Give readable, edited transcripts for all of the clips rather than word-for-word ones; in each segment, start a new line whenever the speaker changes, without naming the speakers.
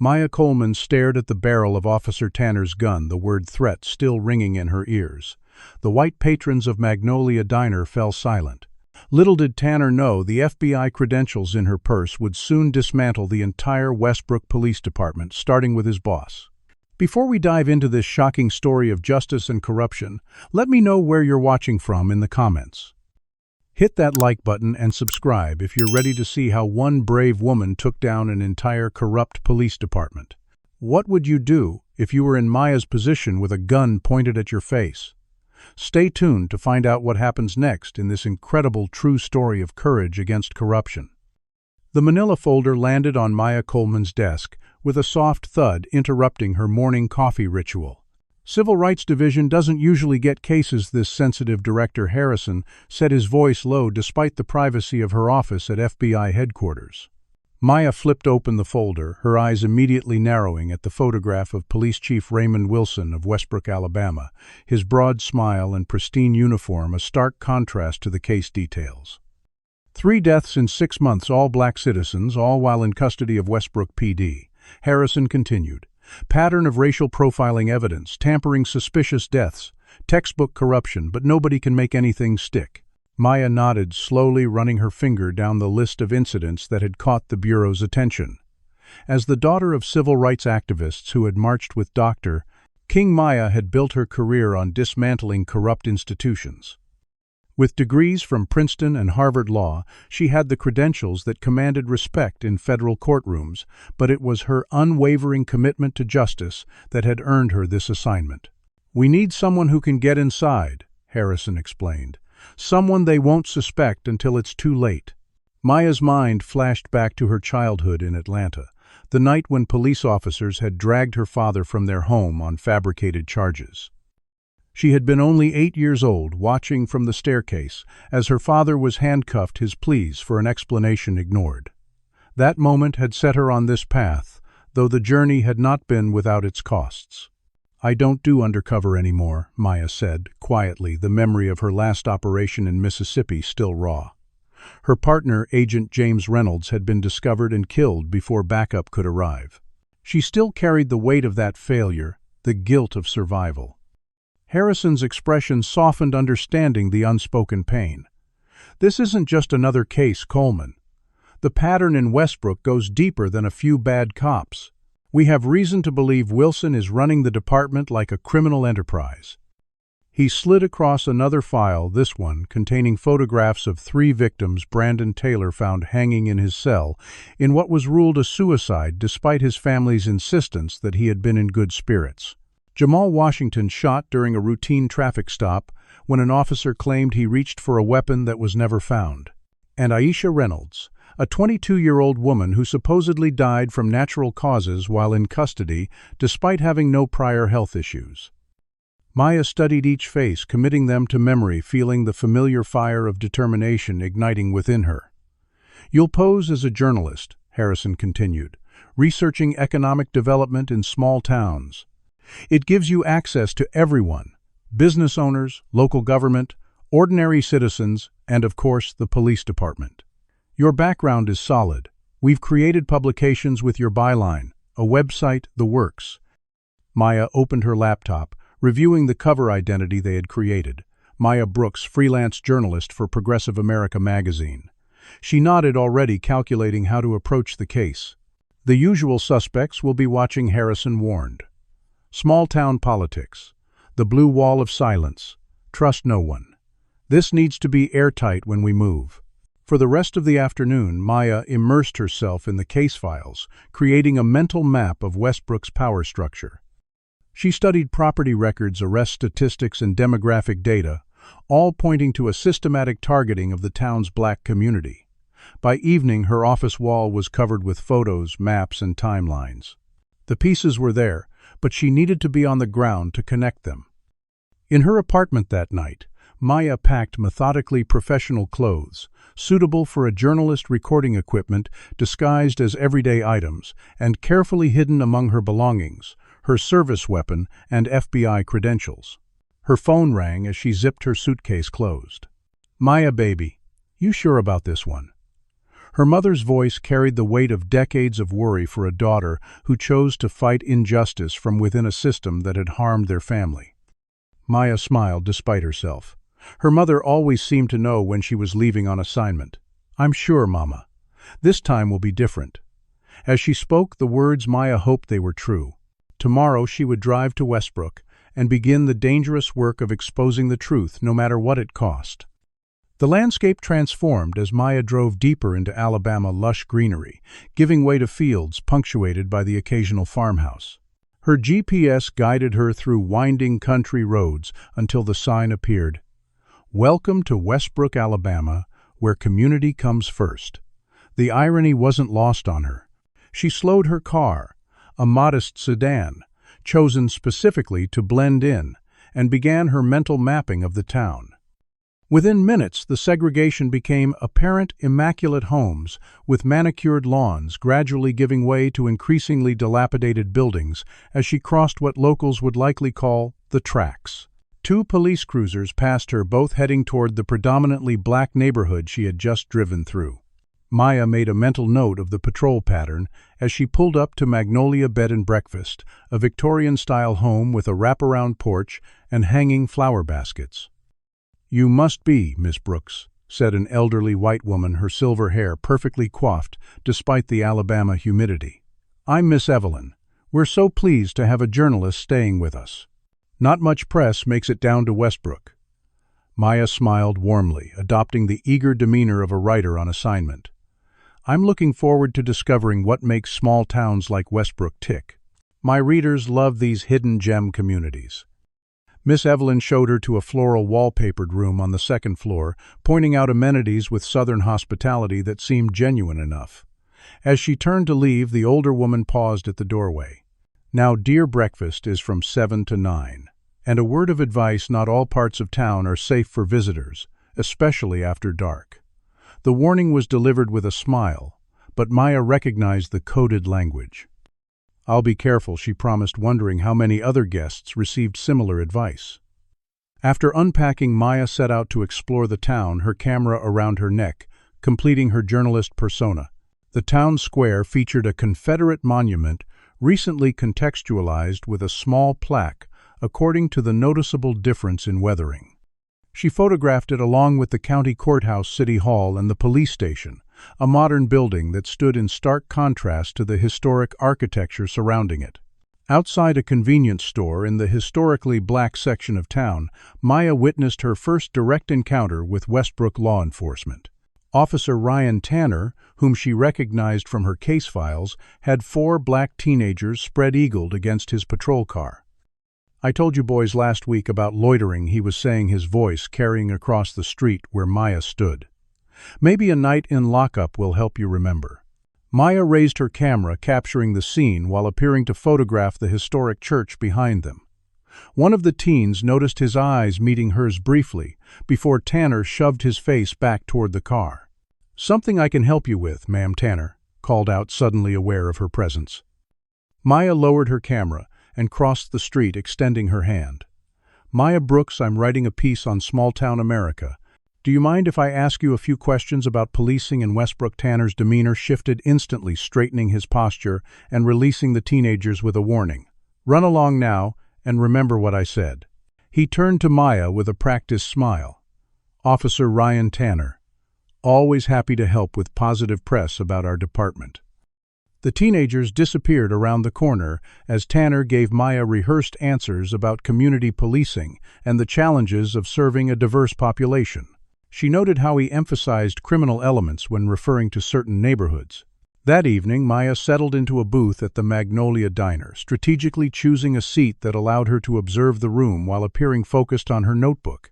Maya Coleman stared at the barrel of Officer Tanner's gun, the word threat still ringing in her ears. The white patrons of Magnolia Diner fell silent. Little did Tanner know the FBI credentials in her purse would soon dismantle the entire Westbrook Police Department, starting with his boss. Before we dive into this shocking story of justice and corruption, let me know where you're watching from in the comments. Hit that like button and subscribe if you're ready to see how one brave woman took down an entire corrupt police department. What would you do if you were in Maya's position with a gun pointed at your face? Stay tuned to find out what happens next in this incredible true story of courage against corruption. The manila folder landed on Maya Coleman's desk with a soft thud interrupting her morning coffee ritual. Civil Rights Division doesn't usually get cases this sensitive, Director Harrison said, his voice low despite the privacy of her office at FBI headquarters. Maya flipped open the folder, her eyes immediately narrowing at the photograph of Police Chief Raymond Wilson of Westbrook, Alabama, his broad smile and pristine uniform a stark contrast to the case details. 3 deaths in 6 months, all black citizens, all while in custody of Westbrook PD. Harrison continued. Pattern of racial profiling evidence, tampering, suspicious deaths, textbook corruption, but nobody can make anything stick. Maya nodded, slowly running her finger down the list of incidents that had caught the Bureau's attention. As the daughter of civil rights activists who had marched with Dr. King, Maya had built her career on dismantling corrupt institutions. With degrees from Princeton and Harvard Law, she had the credentials that commanded respect in federal courtrooms, but it was her unwavering commitment to justice that had earned her this assignment. "We need someone who can get inside," Harrison explained. "Someone they won't suspect until it's too late." Maya's mind flashed back to her childhood in Atlanta, the night when police officers had dragged her father from their home on fabricated charges. She had been only 8 years old, watching from the staircase as her father was handcuffed, his pleas for an explanation ignored. That moment had set her on this path, though the journey had not been without its costs. "I don't do undercover anymore," Maya said, quietly, the memory of her last operation in Mississippi still raw. Her partner, Agent James Reynolds, had been discovered and killed before backup could arrive. She still carried the weight of that failure, the guilt of survival. Harrison's expression softened, understanding the unspoken pain. "This isn't just another case, Coleman. The pattern in Westbrook goes deeper than a few bad cops. We have reason to believe Wilson is running the department like a criminal enterprise." He slid across another file, this one containing photographs of 3 victims Brandon Taylor found hanging in his cell in what was ruled a suicide despite his family's insistence that he had been in good spirits. Jamal Washington shot during a routine traffic stop when an officer claimed he reached for a weapon that was never found. And Aisha Reynolds, a 22-year-old woman who supposedly died from natural causes while in custody despite having no prior health issues. Maya studied each face, committing them to memory, feeling the familiar fire of determination igniting within her. "You'll pose as a journalist," Harrison continued, "researching economic development in small towns. It gives you access to everyone, business owners, local government, ordinary citizens, and of course the police department. Your background is solid. We've created publications with your byline, a website, the works." Maya opened her laptop, reviewing the cover identity they had created. Maya Brooks, freelance journalist for Progressive America magazine. She nodded, already calculating how to approach the case. The usual suspects will be watching, Harrison warned. Small-town politics. The blue wall of silence. Trust no one. This needs to be airtight when we move. For the rest of the afternoon, Maya immersed herself in the case files, creating a mental map of Westbrook's power structure. She studied property records, arrest statistics, and demographic data, all pointing to a systematic targeting of the town's black community. By evening, her office wall was covered with photos, maps, and timelines. The pieces were there, but she needed to be on the ground to connect them. In her apartment that night, Maya packed methodically professional clothes, suitable for a journalist, recording equipment disguised as everyday items, and carefully hidden among her belongings, her service weapon and FBI credentials. Her phone rang as she zipped her suitcase closed. "Maya, baby, you sure about this one?" Her mother's voice carried the weight of decades of worry for a daughter who chose to fight injustice from within a system that had harmed their family. Maya smiled despite herself. Her mother always seemed to know when she was leaving on assignment. "I'm sure, Mama. This time will be different." As she spoke the words, Maya hoped they were true. Tomorrow she would drive to Westbrook and begin the dangerous work of exposing the truth, no matter what it cost. The landscape transformed as Maya drove deeper into Alabama lush greenery, giving way to fields punctuated by the occasional farmhouse. Her GPS guided her through winding country roads until the sign appeared, "Welcome to Westbrook, Alabama, where community comes first." The irony wasn't lost on her. She slowed her car, a modest sedan, chosen specifically to blend in, and began her mental mapping of the town. Within minutes, the segregation became apparent: immaculate homes with manicured lawns gradually giving way to increasingly dilapidated buildings as she crossed what locals would likely call the tracks. Two police cruisers passed her, both heading toward the predominantly black neighborhood she had just driven through. Maya made a mental note of the patrol pattern as she pulled up to Magnolia Bed and Breakfast, a Victorian-style home with a wraparound porch and hanging flower baskets. "You must be Miss Brooks," said an elderly white woman, her silver hair perfectly coiffed despite the Alabama humidity. "I'm Miss Evelyn. We're so pleased to have a journalist staying with us. Not much press makes it down to Westbrook." Maya smiled warmly, adopting the eager demeanor of a writer on assignment. "I'm looking forward to discovering what makes small towns like Westbrook tick. My readers love these hidden gem communities." Miss Evelyn showed her to a floral wallpapered room on the second floor, pointing out amenities with Southern hospitality that seemed genuine enough. As she turned to leave, the older woman paused at the doorway. "Now, dear, breakfast is from 7 to 9. And a word of advice: not all parts of town are safe for visitors, especially after dark." The warning was delivered with a smile, but Maya recognized the coded language. "I'll be careful," she promised, wondering how many other guests received similar advice. After unpacking, Maya set out to explore the town, her camera around her neck, completing her journalist persona. The town square featured a Confederate monument, recently contextualized with a small plaque, according to the noticeable difference in weathering. She photographed it along with the county courthouse, city hall, and the police station, a modern building that stood in stark contrast to the historic architecture surrounding it. Outside a convenience store in the historically black section of town, Maya witnessed her first direct encounter with Westbrook law enforcement. Officer Ryan Tanner, whom she recognized from her case files, had 4 black teenagers spread-eagled against his patrol car. "I told you boys last week about loitering," he was saying, his voice carrying across the street where Maya stood. "Maybe a night in lockup will help you remember." Maya raised her camera, capturing the scene while appearing to photograph the historic church behind them. One of the teens noticed his eyes meeting hers briefly, before Tanner shoved his face back toward the car. "Something I can help you with, ma'am," Tanner called out, suddenly aware of her presence. Maya lowered her camera and crossed the street, extending her hand. "Maya Brooks, I'm writing a piece on small-town America. Do you mind if I ask you a few questions about policing in Westbrook?" Tanner's demeanor shifted instantly, straightening his posture and releasing the teenagers with a warning. "Run along now, and remember what I said." He turned to Maya with a practiced smile. "Officer Ryan Tanner. Always happy to help with positive press about our department." The teenagers disappeared around the corner as Tanner gave Maya rehearsed answers about community policing and the challenges of serving a diverse population. She noted how he emphasized criminal elements when referring to certain neighborhoods. That evening, Maya settled into a booth at the Magnolia Diner, strategically choosing a seat that allowed her to observe the room while appearing focused on her notebook.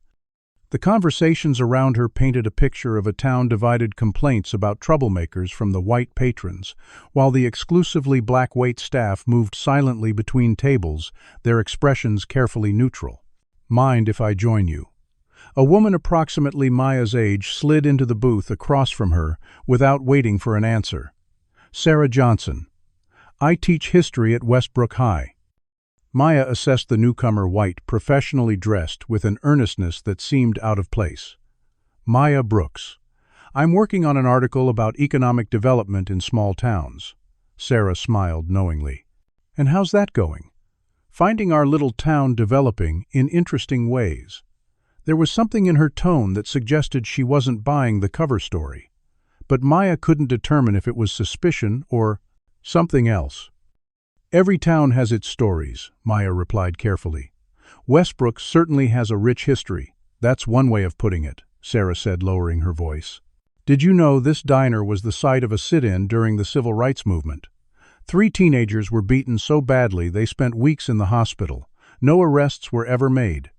The conversations around her painted a picture of a town divided: complaints about troublemakers from the white patrons, while the exclusively black wait staff moved silently between tables, their expressions carefully neutral. "Mind if I join you?" A woman approximately Maya's age slid into the booth across from her without waiting for an answer. "Sarah Johnson. I teach history at Westbrook High." Maya assessed the newcomer, white, professionally dressed, with an earnestness that seemed out of place. "Maya Brooks. I'm working on an article about economic development in small towns. Sarah smiled knowingly. And how's that going? Finding our little town developing in interesting ways. There was something in her tone that suggested she wasn't buying the cover story. But Maya couldn't determine if it was suspicion or something else. Every town has its stories, Maya replied carefully. Westbrook certainly has a rich history. That's one way of putting it, Sarah said, lowering her voice. Did you know this diner was the site of a sit-in during the civil rights movement? 3 teenagers were beaten so badly they spent weeks in the hospital. No arrests were ever made.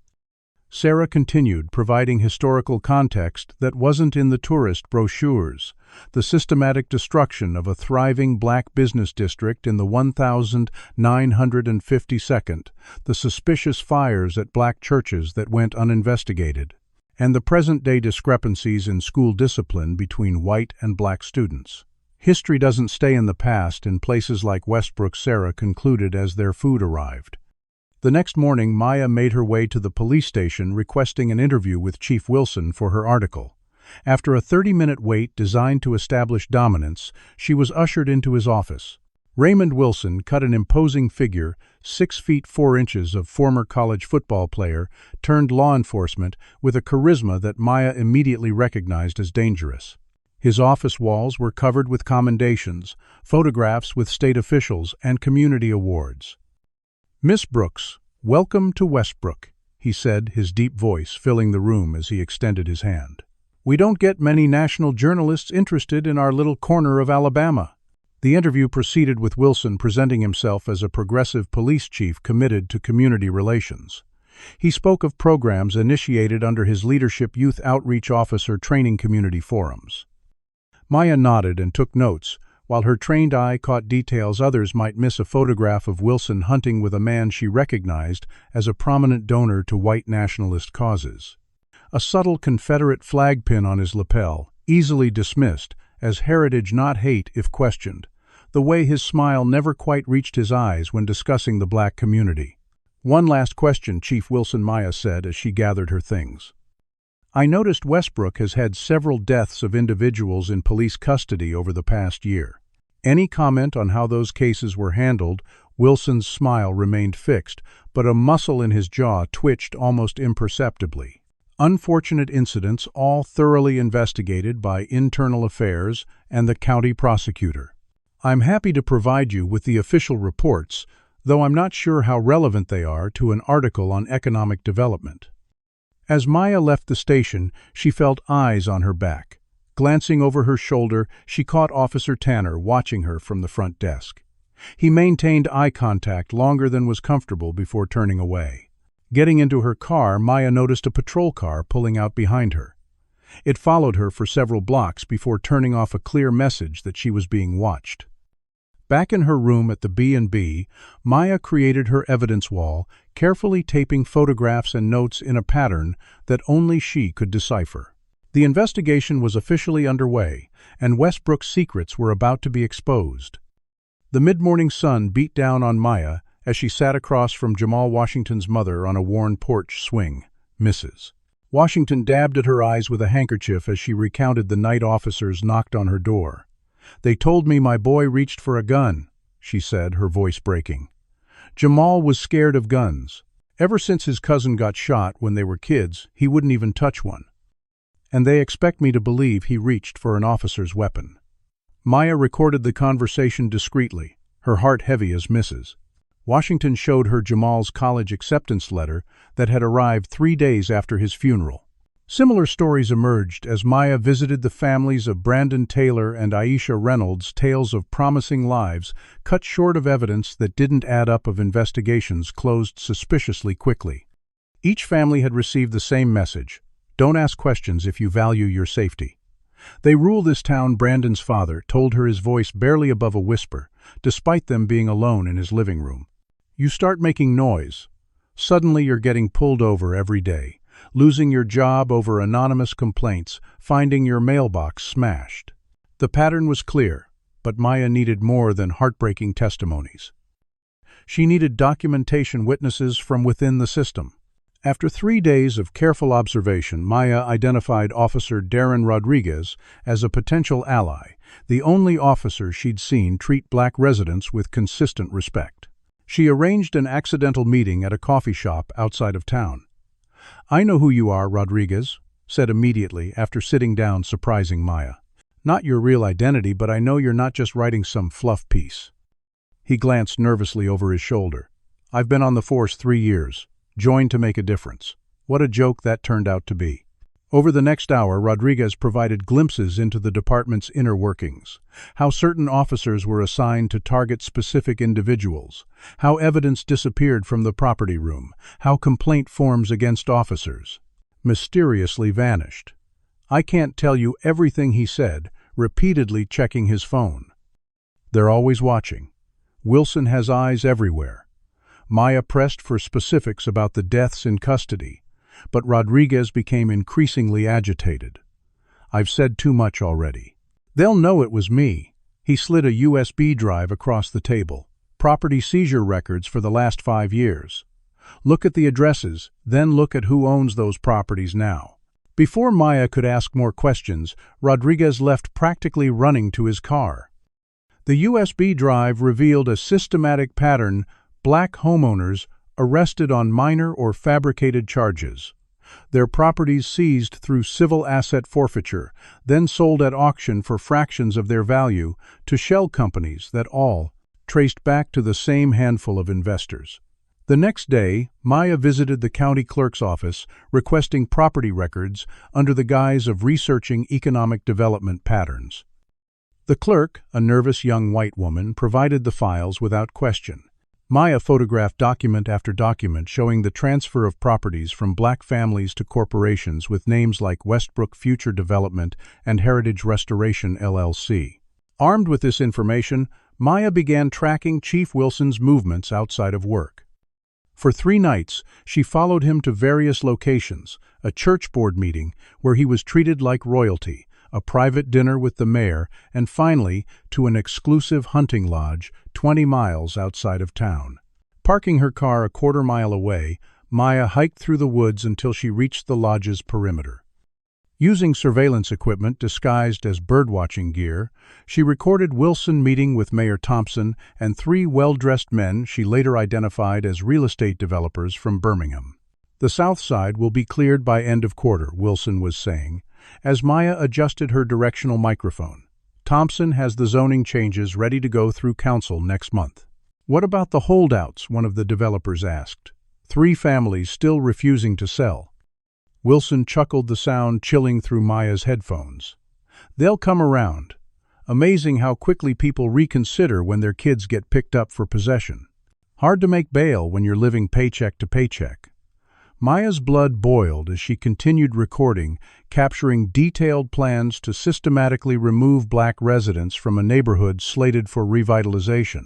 Sarah continued, providing historical context that wasn't in the tourist brochures. The systematic destruction of a thriving black business district in the 1952nd, the suspicious fires at black churches that went uninvestigated, and the present-day discrepancies in school discipline between white and black students. History doesn't stay in the past in places like Westbrook, Sarah concluded as their food arrived. The next morning, Maya made her way to the police station requesting an interview with Chief Wilson for her article. After a 30-minute wait designed to establish dominance, she was ushered into his office. Raymond Wilson cut an imposing figure, 6 feet 4 inches of former college football player, turned law enforcement, with a charisma that Maya immediately recognized as dangerous. His office walls were covered with commendations, photographs with state officials, and community awards. "Miss Brooks, welcome to Westbrook," he said, his deep voice filling the room as he extended his hand. "We don't get many national journalists interested in our little corner of Alabama." The interview proceeded with Wilson presenting himself as a progressive police chief committed to community relations. He spoke of programs initiated under his leadership, youth outreach officer training, community forums. Maya nodded and took notes, while her trained eye caught details others might miss: a photograph of Wilson hunting with a man she recognized as a prominent donor to white nationalist causes. A subtle Confederate flag pin on his lapel, easily dismissed as heritage not hate if questioned. The way his smile never quite reached his eyes when discussing the black community. "One last question, Chief Wilson," Maya said as she gathered her things. "I noticed Westbrook has had several deaths of individuals in police custody over the past year. Any comment on how those cases were handled?" Wilson's smile remained fixed, but a muscle in his jaw twitched almost imperceptibly. "Unfortunate incidents, all thoroughly investigated by Internal Affairs and the county prosecutor. I'm happy to provide you with the official reports, though I'm not sure how relevant they are to an article on economic development." As Maya left the station, she felt eyes on her back. Glancing over her shoulder, she caught Officer Tanner watching her from the front desk. He maintained eye contact longer than was comfortable before turning away. Getting into her car, Maya noticed a patrol car pulling out behind her. It followed her for several blocks before turning off, a clear message that she was being watched. Back in her room at the B&B, Maya created her evidence wall, carefully taping photographs and notes in a pattern that only she could decipher. The investigation was officially underway, and Westbrook's secrets were about to be exposed. The mid-morning sun beat down on Maya as she sat across from Jamal Washington's mother on a worn porch swing. Mrs. Washington dabbed at her eyes with a handkerchief as she recounted the night officers knocked on her door. "They told me my boy reached for a gun," she said, her voice breaking. "Jamal was scared of guns. Ever since his cousin got shot when they were kids, he wouldn't even touch one. And they expect me to believe he reached for an officer's weapon." Maya recorded the conversation discreetly, her heart heavy as Mrs. Washington showed her Jamal's college acceptance letter that had arrived 3 days after his funeral. Similar stories emerged as Maya visited the families of Brandon Taylor and Aisha Reynolds, tales of promising lives cut short of evidence that didn't add up, of investigations closed suspiciously quickly. Each family had received the same message: don't ask questions if you value your safety. "They rule this town," Brandon's father told her, his voice barely above a whisper, despite them being alone in his living room. "You start making noise. Suddenly you're getting pulled over every day, losing your job over anonymous complaints, finding your mailbox smashed." The pattern was clear, but Maya needed more than heartbreaking testimonies. She needed documentation, witnesses from within the system. After 3 days of careful observation, Maya identified Officer Darren Rodriguez as a potential ally, the only officer she'd seen treat black residents with consistent respect. She arranged an accidental meeting at a coffee shop outside of town. "I know who you are, Rodriguez," said immediately after sitting down, surprising Maya. "Not your real identity, but I know you're not just writing some fluff piece." He glanced nervously over his shoulder. "I've been on the force 3 years. Joined to make a difference." What a joke that turned out to be. Over the next hour, Rodriguez provided glimpses into the department's inner workings, how certain officers were assigned to target specific individuals, how evidence disappeared from the property room, how complaint forms against officers mysteriously vanished. "I can't tell you everything," he said, repeatedly checking his phone. "They're always watching. Wilson has eyes everywhere." Maya pressed for specifics about the deaths in custody, but Rodriguez became increasingly agitated. "I've said too much already. They'll know it was me." He slid a USB drive across the table. "Property seizure records for the last 5 years. Look at the addresses, then look at who owns those properties now." Before Maya could ask more questions, Rodriguez left, practically running to his car. The USB drive revealed a systematic pattern: black homeowners arrested on minor or fabricated charges, their properties seized through civil asset forfeiture, then sold at auction for fractions of their value to shell companies that all traced back to the same handful of investors. The next day, Maya visited the county clerk's office, requesting property records under the guise of researching economic development patterns. The clerk, a nervous young white woman, provided the files without question. Maya photographed document after document showing the transfer of properties from black families to corporations with names like Westbrook Future Development and Heritage Restoration LLC. Armed with this information, Maya began tracking Chief Wilson's movements outside of work. For 3 nights, she followed him to various locations: a church board meeting where he was treated like royalty, a private dinner with the mayor, and finally to an exclusive hunting lodge 20 miles outside of town. Parking her car a quarter-mile away, Maya hiked through the woods until she reached the lodge's perimeter. Using surveillance equipment disguised as birdwatching gear, she recorded Wilson meeting with Mayor Thompson and 3 well-dressed men she later identified as real estate developers from Birmingham. "The south side will be cleared by end of quarter," Wilson was saying, as Maya adjusted her directional microphone. "Thompson has the zoning changes ready to go through council next month." "What about the holdouts?" one of the developers asked. 3 families still refusing to sell." Wilson chuckled, the sound chilling through Maya's headphones. "They'll come around. Amazing how quickly people reconsider when their kids get picked up for possession. Hard to make bail when you're living paycheck to paycheck." Maya's blood boiled as she continued recording, capturing detailed plans to systematically remove black residents from a neighborhood slated for revitalization.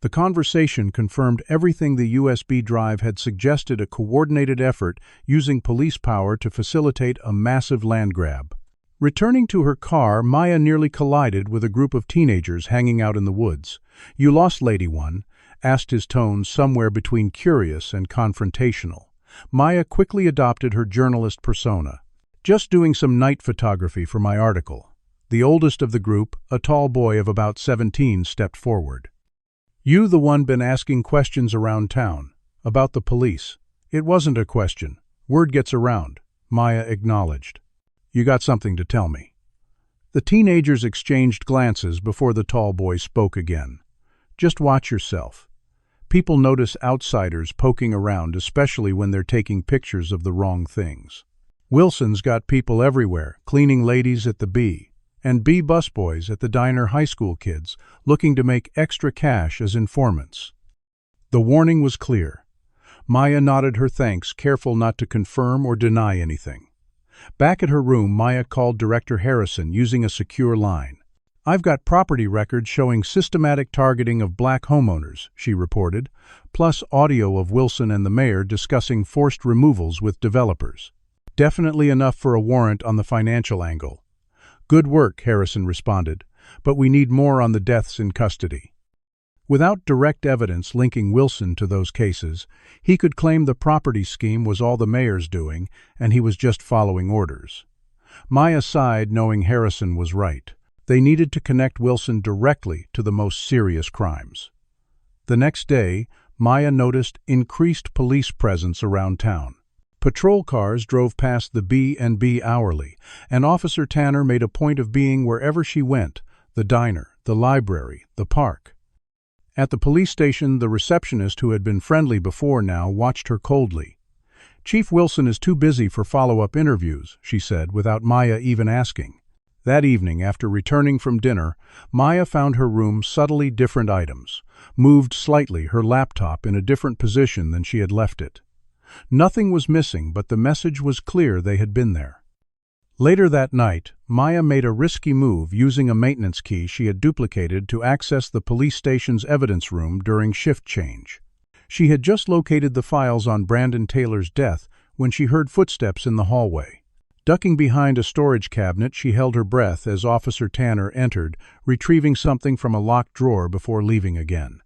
The conversation confirmed everything the USB drive had suggested: a coordinated effort using police power to facilitate a massive land grab. Returning to her car, Maya nearly collided with a group of teenagers hanging out in the woods. "You lost, Lady One?" asked his tone somewhere between curious and confrontational. Maya quickly adopted her journalist persona. "Just doing some night photography for my article." The oldest of the group, a tall boy of about 17, stepped forward. "You the one been asking questions around town about the police?" "It wasn't a question. Word gets around," Maya acknowledged. "You got something to tell me." The teenagers exchanged glances before the tall boy spoke again. "Just watch yourself. People notice outsiders poking around, especially when they're taking pictures of the wrong things. Wilson's got people everywhere, cleaning ladies at the B, and B busboys at the diner, high school kids, looking to make extra cash as informants." The warning was clear. Maya nodded her thanks, careful not to confirm or deny anything. Back at her room, Maya called Director Harrison using a secure line. "I've got property records showing systematic targeting of black homeowners," she reported, plus audio of Wilson and the mayor discussing forced removals with developers. "Definitely enough for a warrant on the financial angle." "Good work," Harrison responded, "but we need more on the deaths in custody." Without direct evidence linking Wilson to those cases, he could claim the property scheme was all the mayor's doing, and he was just following orders. Maya sighed, knowing Harrison was right. They needed to connect Wilson directly to the most serious crimes. The next day, Maya noticed increased police presence around town. Patrol cars drove past the B&B hourly, and Officer Tanner made a point of being wherever she went: the diner, the library, the park. At the police station, the receptionist, who had been friendly before now, watched her coldly. "Chief Wilson is too busy for follow-up interviews," she said, without Maya even asking. That evening, after returning from dinner, Maya found her room subtly different items, moved slightly, her laptop in a different position than she had left it. Nothing was missing, but the message was clear: they had been there. Later that night, Maya made a risky move, using a maintenance key she had duplicated to access the police station's evidence room during shift change. She had just located the files on Brandon Taylor's death when she heard footsteps in the hallway. Ducking behind a storage cabinet, she held her breath as Officer Tanner entered, retrieving something from a locked drawer before leaving again.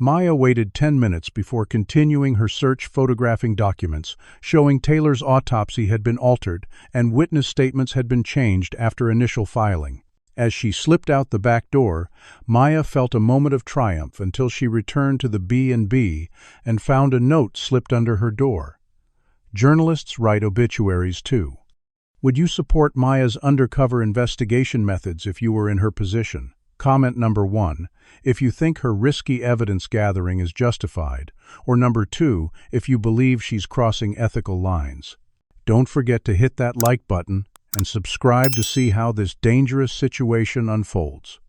Maya waited 10 minutes before continuing her search, photographing documents showing Taylor's autopsy had been altered and witness statements had been changed after initial filing. As she slipped out the back door, Maya felt a moment of triumph until she returned to the B&B and found a note slipped under her door. "Journalists write obituaries too. Would you support Maya's undercover investigation methods if you were in her position? Comment number 1, if you think her risky evidence gathering is justified, or number 2, if you believe she's crossing ethical lines. Don't forget to hit that like button and subscribe to see how this dangerous situation unfolds.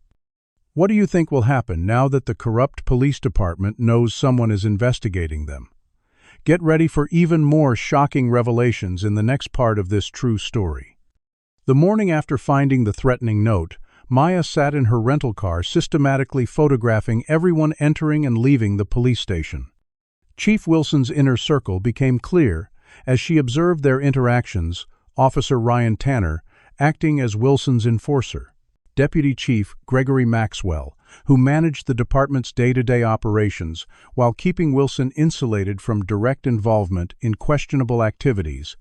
What do you think will happen now that the corrupt police department knows someone is investigating them? Get ready for even more shocking revelations in the next part of this true story. The morning after finding the threatening note, Maya sat in her rental car, systematically photographing everyone entering and leaving the police station. Chief Wilson's inner circle became clear as she observed their interactions: Officer Ryan Tanner, acting as Wilson's enforcer; Deputy Chief Gregory Maxwell, who managed the department's day-to-day operations while keeping Wilson insulated from direct involvement in questionable activities;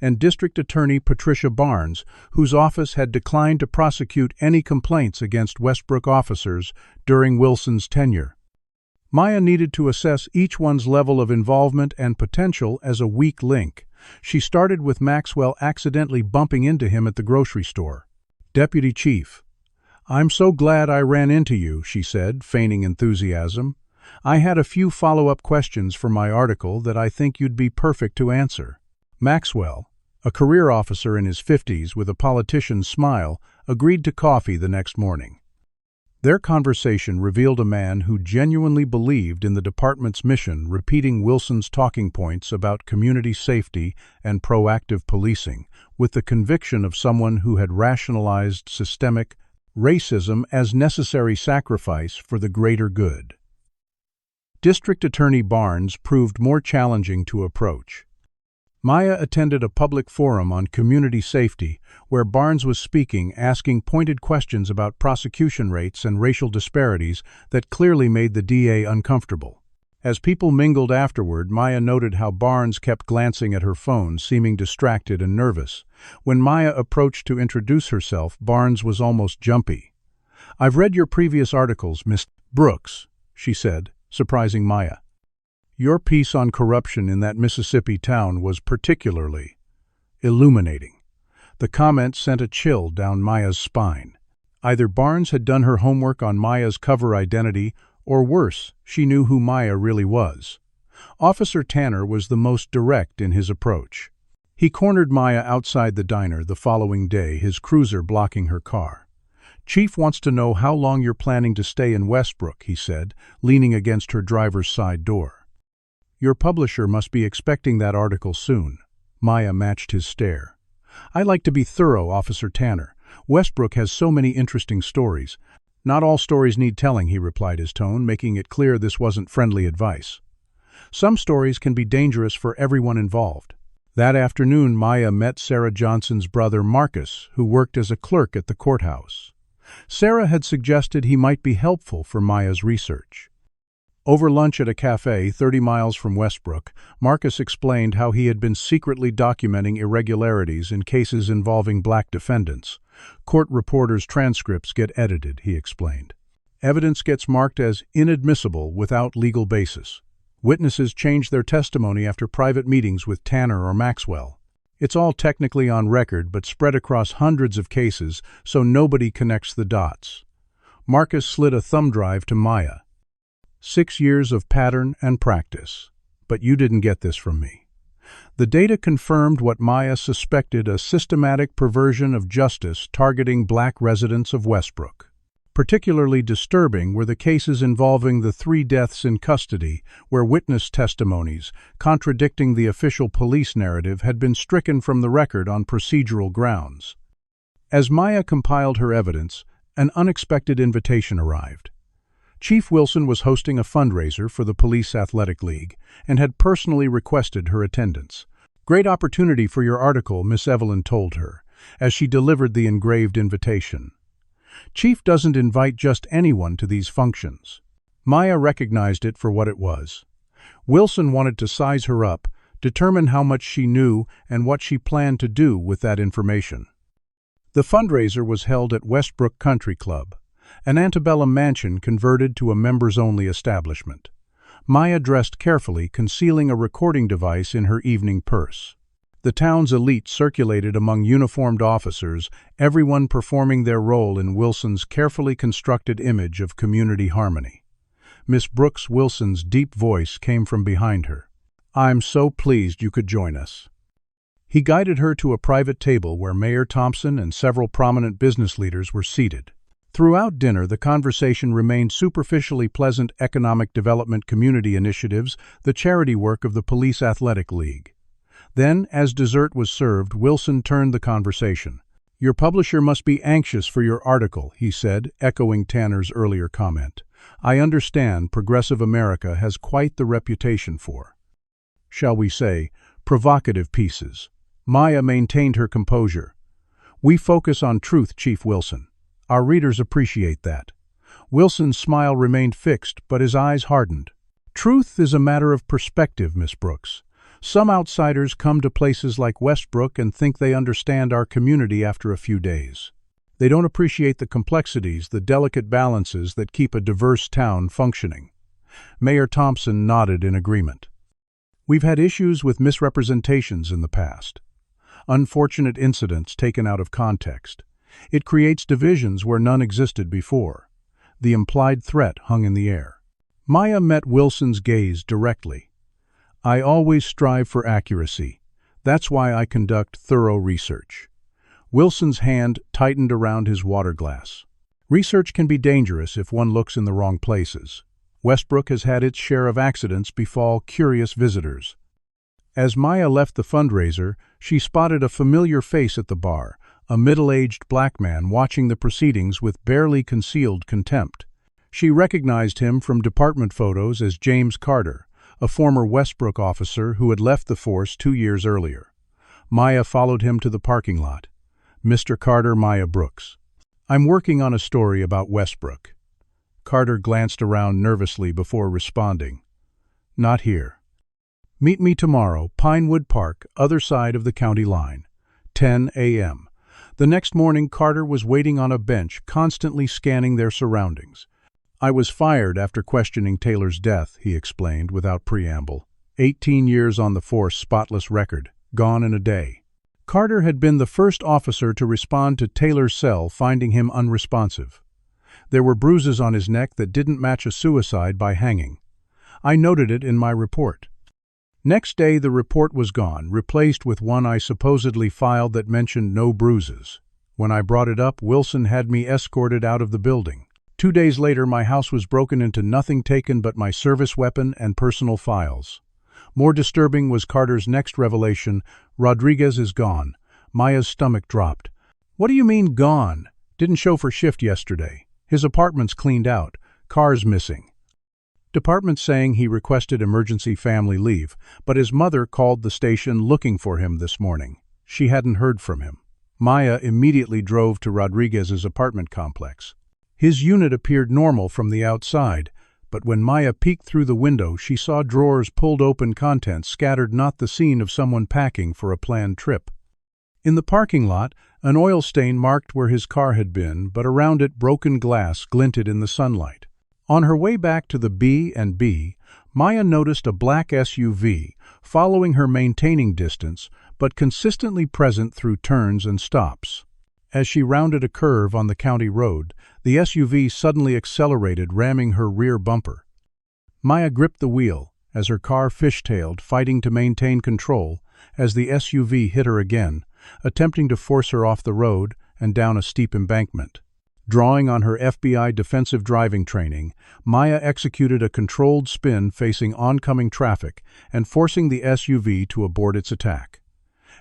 and District Attorney Patricia Barnes, whose office had declined to prosecute any complaints against Westbrook officers during Wilson's tenure. Maya needed to assess each one's level of involvement and potential as a weak link. She started with Maxwell accidentally bumping into him at the grocery store. "Deputy Chief, I'm so glad I ran into you," she said, feigning enthusiasm. "I had a few follow-up questions for my article that I think you'd be perfect to answer." Maxwell, a career officer in his 50s with a politician's smile, agreed to coffee the next morning. Their conversation revealed a man who genuinely believed in the department's mission, repeating Wilson's talking points about community safety and proactive policing, with the conviction of someone who had rationalized systemic racism as necessary sacrifice for the greater good. District Attorney Barnes proved more challenging to approach. Maya attended a public forum on community safety where Barnes was speaking, asking pointed questions about prosecution rates and racial disparities that clearly made the DA uncomfortable. As people mingled afterward, Maya noted how Barnes kept glancing at her phone, seeming distracted and nervous. When Maya approached to introduce herself, Barnes was almost jumpy. "I've read your previous articles, Miss Brooks," she said, surprising Maya. "Your piece on corruption in that Mississippi town was particularly illuminating." The comment sent a chill down Maya's spine. Either Barnes had done her homework on Maya's cover identity, or worse, she knew who Maya really was. Officer Tanner was the most direct in his approach. He cornered Maya outside the diner the following day, his cruiser blocking her car. "Chief wants to know how long you're planning to stay in Westbrook," he said, leaning against her driver's side door. "Your publisher must be expecting that article soon." Maya matched his stare. "I like to be thorough, Officer Tanner. Westbrook has so many interesting stories." "Not all stories need telling," he replied, his tone making it clear this wasn't friendly advice. "Some stories can be dangerous for everyone involved." That afternoon, Maya met Sarah Johnson's brother, Marcus, who worked as a clerk at the courthouse. Sarah had suggested he might be helpful for Maya's research. Over lunch at a cafe 30 miles from Westbrook, Marcus explained how he had been secretly documenting irregularities in cases involving black defendants. Court reporters' transcripts get edited, he explained. Evidence gets marked as inadmissible without legal basis. Witnesses change their testimony after private meetings with Tanner or Maxwell. It's all technically on record but spread across hundreds of cases, so nobody connects the dots. Marcus slid a thumb drive to Maya. 6 years of pattern and practice. But you didn't get this from me. The data confirmed what Maya suspected: a systematic perversion of justice targeting black residents of Westbrook. Particularly disturbing were the cases involving the 3 deaths in custody, where witness testimonies, contradicting the official police narrative, had been stricken from the record on procedural grounds. As Maya compiled her evidence, an unexpected invitation arrived. Chief Wilson was hosting a fundraiser for the Police Athletic League and had personally requested her attendance. "Great opportunity for your article," Miss Evelyn told her, as she delivered the engraved invitation. "Chief doesn't invite just anyone to these functions." Maya recognized it for what it was. Wilson wanted to size her up, determine how much she knew and what she planned to do with that information. The fundraiser was held at Westbrook Country Club, an antebellum mansion converted to a members-only establishment. Maya dressed carefully, concealing a recording device in her evening purse. The town's elite circulated among uniformed officers, everyone performing their role in Wilson's carefully constructed image of community harmony. Miss Brooks Wilson's deep voice came from behind her. "I'm so pleased you could join us." He guided her to a private table where Mayor Thompson and several prominent business leaders were seated. Throughout dinner, the conversation remained superficially pleasant: economic development, community initiatives, the charity work of the Police Athletic League. Then, as dessert was served, Wilson turned the conversation. "Your publisher must be anxious for your article," he said, echoing Tanner's earlier comment. "I understand Progressive America has quite the reputation for, shall we say, provocative pieces." Maya maintained her composure. "We focus on truth, Chief Wilson. Our readers appreciate that." Wilson's smile remained fixed, but his eyes hardened. "Truth is a matter of perspective, Miss Brooks. Some outsiders come to places like Westbrook and think they understand our community after a few days. They don't appreciate the complexities, the delicate balances that keep a diverse town functioning." Mayor Thompson nodded in agreement. "We've had issues with misrepresentations in the past. Unfortunate incidents taken out of context. It creates divisions where none existed before." The implied threat hung in the air. Maya met Wilson's gaze directly. "I always strive for accuracy. That's why I conduct thorough research." Wilson's hand tightened around his water glass. "Research can be dangerous if one looks in the wrong places. Westbrook has had its share of accidents befall curious visitors." As Maya left the fundraiser, she spotted a familiar face at the bar, a middle-aged black man watching the proceedings with barely concealed contempt. She recognized him from department photos as James Carter, a former Westbrook officer who had left the force 2 years earlier. Maya followed him to the parking lot. "Mr. Carter," Maya Brooks. "I'm working on a story about Westbrook." Carter glanced around nervously before responding. "Not here." "Meet me tomorrow, Pinewood Park, other side of the county line. 10 a.m. The next morning, Carter was waiting on a bench, constantly scanning their surroundings. "I was fired after questioning Taylor's death," he explained without preamble. 18 years on the force, spotless record, gone in a day. Carter had been the first officer to respond to Taylor's cell, finding him unresponsive. There were bruises on his neck that didn't match a suicide by hanging. I noted it in my report. Next day, the report was gone, replaced with one I supposedly filed that mentioned no bruises. When I brought it up, Wilson had me escorted out of the building. 2 days later, my house was broken into, nothing taken but my service weapon and personal files. More disturbing was Carter's next revelation: "Rodriguez is gone." Maya's stomach dropped. "What do you mean, gone? Didn't show for shift yesterday. His apartment's cleaned out. Car's missing. Department saying he requested emergency family leave, but his mother called the station looking for him this morning. She hadn't heard from him." Maya immediately drove to Rodriguez's apartment complex. His unit appeared normal from the outside, but when Maya peeked through the window, she saw drawers pulled open, contents scattered, not the scene of someone packing for a planned trip. In the parking lot, an oil stain marked where his car had been, but around it broken glass glinted in the sunlight. On her way back to the B&B, Maya noticed a black SUV, following her, maintaining distance, but consistently present through turns and stops. As she rounded a curve on the county road, the SUV suddenly accelerated, ramming her rear bumper. Maya gripped the wheel as her car fishtailed, fighting to maintain control as the SUV hit her again, attempting to force her off the road and down a steep embankment. Drawing on her FBI defensive driving training, Maya executed a controlled spin facing oncoming traffic and forcing the SUV to abort its attack.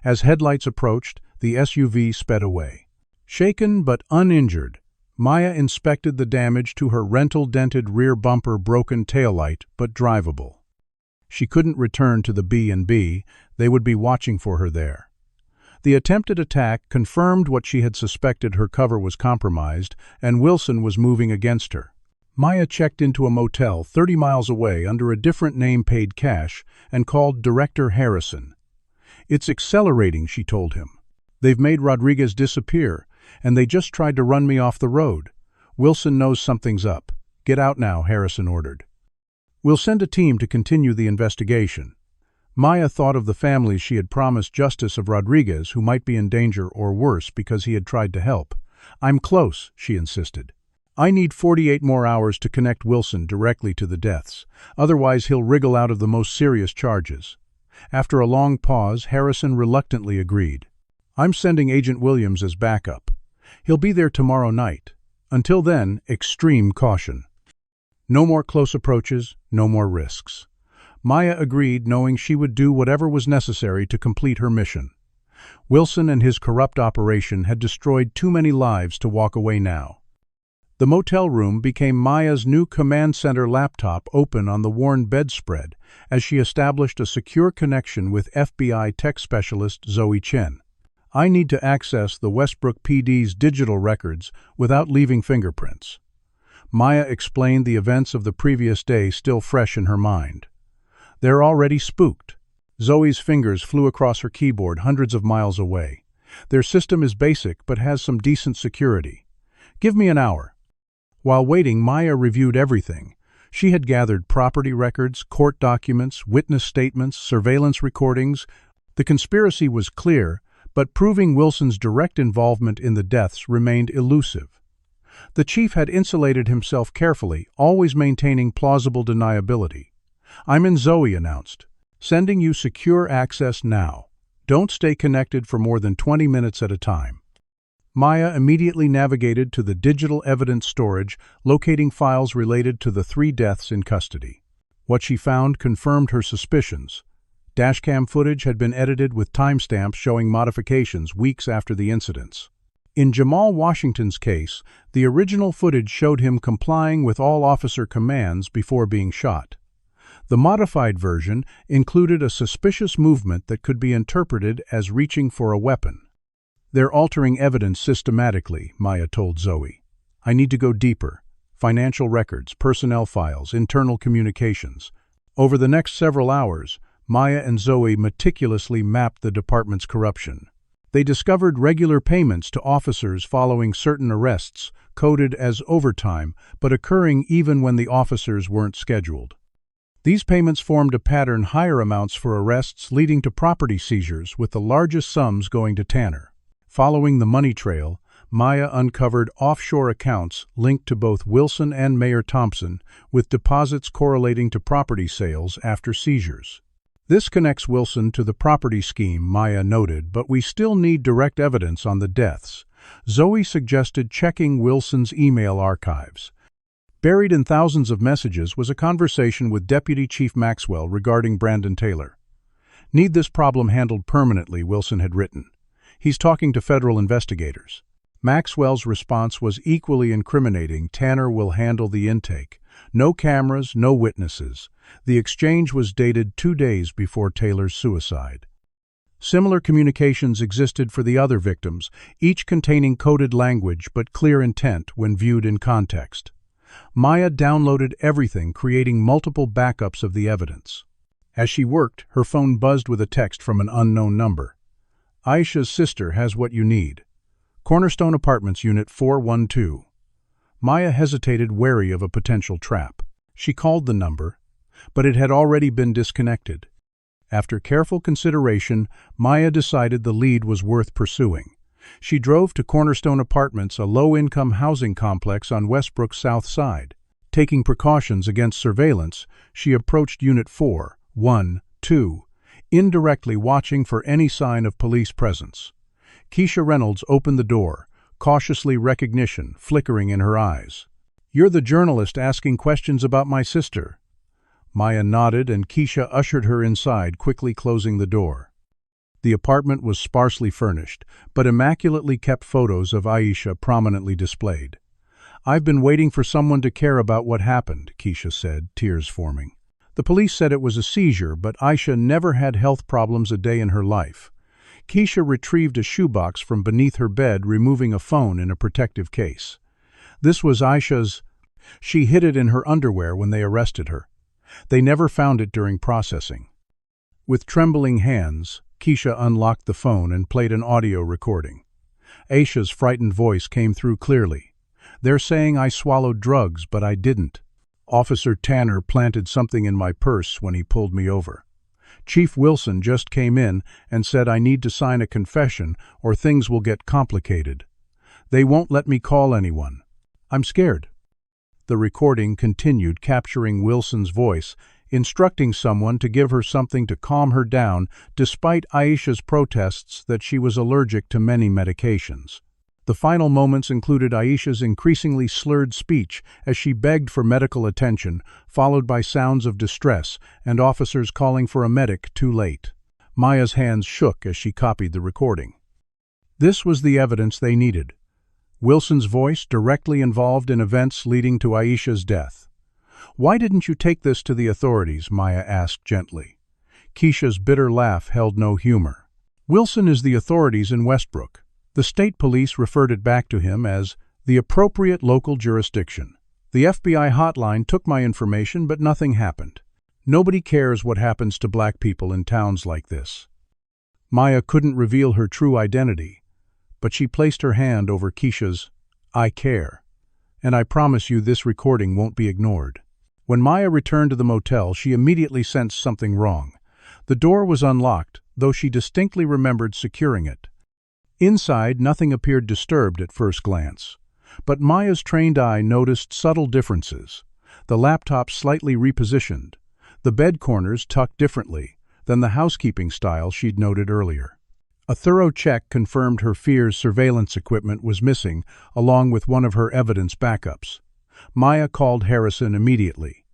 As headlights approached, the SUV sped away. Shaken but uninjured, Maya inspected the damage to her rental-dented rear bumper, broken taillight, but drivable. She couldn't return to the B&B, they would be watching for her there. The attempted attack confirmed what she had suspected: her cover was compromised, and Wilson was moving against her. Maya checked into a motel 30 miles away under a different name, paid cash, and called Director Harrison. "It's accelerating," she told him. "They've made Rodriguez disappear, and they just tried to run me off the road. Wilson knows something's up. Get out now," Harrison ordered. "We'll send a team to continue the investigation." Maya thought of the families she had promised justice of Rodriguez, who might be in danger or worse because he had tried to help. "I'm close," she insisted. "I need 48 more hours to connect Wilson directly to the deaths. Otherwise, he'll wriggle out of the most serious charges." After a long pause, Harrison reluctantly agreed. "I'm sending Agent Williams as backup. He'll be there tomorrow night. Until then, extreme caution. No more close approaches, no more risks." Maya agreed, knowing she would do whatever was necessary to complete her mission. Wilson and his corrupt operation had destroyed too many lives to walk away now. The motel room became Maya's new command center, laptop open on the worn bedspread as she established a secure connection with FBI tech specialist Zoe Chen. "I need to access the Westbrook PD's digital records without leaving fingerprints." Maya explained the events of the previous day, still fresh in her mind. "They're already spooked." Zoe's fingers flew across her keyboard hundreds of miles away. "Their system is basic but has some decent security. Give me an hour." While waiting, Maya reviewed everything. She had gathered property records, court documents, witness statements, surveillance recordings. The conspiracy was clear, but proving Wilson's direct involvement in the deaths remained elusive. The chief had insulated himself carefully, always maintaining plausible deniability. "I'm in," Zoe announced. "Sending you secure access now. Don't stay connected for more than 20 minutes at a time." Maya immediately navigated to the digital evidence storage, locating files related to the 3 deaths in custody. What she found confirmed her suspicions. Dashcam footage had been edited with timestamps showing modifications weeks after the incidents. In Jamal Washington's case, the original footage showed him complying with all officer commands before being shot. The modified version included a suspicious movement that could be interpreted as reaching for a weapon. "They're altering evidence systematically," Maya told Zoe. "I need to go deeper. Financial records, personnel files, internal communications." Over the next several hours, Maya and Zoe meticulously mapped the department's corruption. They discovered regular payments to officers following certain arrests, coded as overtime, but occurring even when the officers weren't scheduled. These payments formed a pattern: higher amounts for arrests leading to property seizures, with the largest sums going to Tanner. Following the money trail, Maya uncovered offshore accounts linked to both Wilson and Mayor Thompson, with deposits correlating to property sales after seizures. "This connects Wilson to the property scheme," Maya noted, "but we still need direct evidence on the deaths." Zoe suggested checking Wilson's email archives. Buried in thousands of messages was a conversation with Deputy Chief Maxwell regarding Brandon Taylor. "Need this problem handled permanently," Wilson had written. "He's talking to federal investigators." Maxwell's response was equally incriminating: "Tanner will handle the intake. No cameras, no witnesses." The exchange was dated 2 days before Taylor's suicide. Similar communications existed for the other victims, each containing coded language but clear intent when viewed in context. Maya downloaded everything, creating multiple backups of the evidence. As she worked, her phone buzzed with a text from an unknown number. Aisha's sister has what you need. Cornerstone Apartments, Unit 412. Maya hesitated, wary of a potential trap. She called the number, but it had already been disconnected. After careful consideration, Maya decided the lead was worth pursuing. She drove to Cornerstone Apartments, a low-income housing complex on Westbrook's south side. Taking precautions against surveillance, she approached Unit 412, indirectly watching for any sign of police presence. Keisha Reynolds opened the door, cautiously, recognition flickering in her eyes. "You're the journalist asking questions about my sister." Maya nodded, and Keisha ushered her inside, quickly closing the door. The apartment was sparsely furnished, but immaculately kept photos of Aisha prominently displayed. "I've been waiting for someone to care about what happened," Keisha said, tears forming. "The police said it was a seizure, but Aisha never had health problems a day in her life." Keisha retrieved a shoebox from beneath her bed, removing a phone in a protective case. "This was Aisha's. She hid it in her underwear when they arrested her. They never found it during processing." With trembling hands, Keisha unlocked the phone and played an audio recording. Aisha's frightened voice came through clearly. "They're saying I swallowed drugs, but I didn't. Officer Tanner planted something in my purse when he pulled me over. Chief Wilson just came in and said I need to sign a confession or things will get complicated. They won't let me call anyone. I'm scared." The recording continued, capturing Wilson's voice, instructing someone to give her something to calm her down despite Aisha's protests that she was allergic to many medications. The final moments included Aisha's increasingly slurred speech as she begged for medical attention, followed by sounds of distress and officers calling for a medic too late. Maya's hands shook as she copied the recording. This was the evidence they needed. Wilson's voice directly involved in events leading to Aisha's death. "Why didn't you take this to the authorities?" Maya asked gently. Keisha's bitter laugh held no humor. "Wilson is the authorities in Westbrook. The state police referred it back to him as the appropriate local jurisdiction. The FBI hotline took my information, but nothing happened. Nobody cares what happens to black people in towns like this." Maya couldn't reveal her true identity, but she placed her hand over Keisha's. "I care, and I promise you this recording won't be ignored." When Maya returned to the motel, she immediately sensed something wrong. The door was unlocked, though she distinctly remembered securing it. Inside, nothing appeared disturbed at first glance. But Maya's trained eye noticed subtle differences. The laptop slightly repositioned, the bed corners tucked differently than the housekeeping style she'd noted earlier. A thorough check confirmed her fears. Surveillance equipment was missing, along with one of her evidence backups. Maya called Harrison immediately.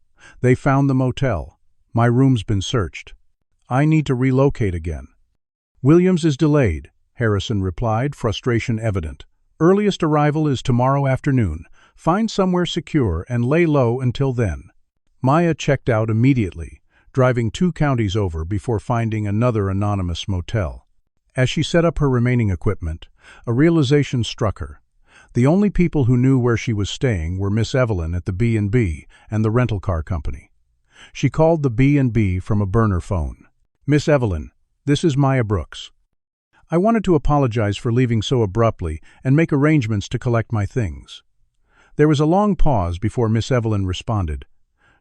"They found the motel. My room's been searched. I need to relocate again." "Williams is delayed," Harrison replied, frustration evident. "Earliest arrival is tomorrow afternoon. Find somewhere secure and lay low until then." Maya checked out immediately, driving 2 counties over before finding another anonymous motel. As she set up her remaining equipment, a realization struck her. The only people who knew where she was staying were Miss Evelyn at the B&B and the rental car company. She called the B&B from a burner phone. "Miss Evelyn, this is Maya Brooks. I wanted to apologize for leaving so abruptly and make arrangements to collect my things." There was a long pause before Miss Evelyn responded.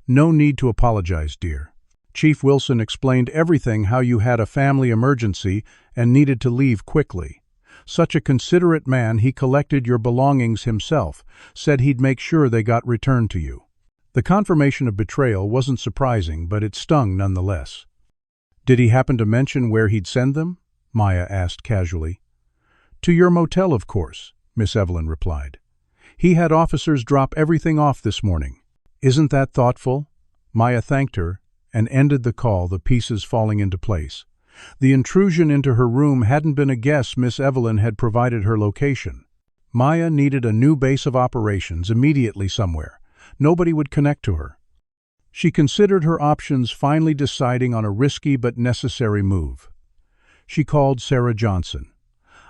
"No need to apologize, dear. Chief Wilson explained everything, how you had a family emergency and needed to leave quickly. Such a considerate man, he collected your belongings himself, said he'd make sure they got returned to you." The confirmation of betrayal wasn't surprising, but it stung nonetheless. "Did he happen to mention where he'd send them?" Maya asked casually. "To your motel, of course," Miss Evelyn replied. "He had officers drop everything off this morning." "Isn't that thoughtful?" Maya thanked her and ended the call, the pieces falling into place. The intrusion into her room hadn't been a guess. Miss Evelyn had provided her location. Maya needed a new base of operations immediately somewhere. Nobody would connect to her. She considered her options, finally deciding on a risky but necessary move. She called Sarah Johnson.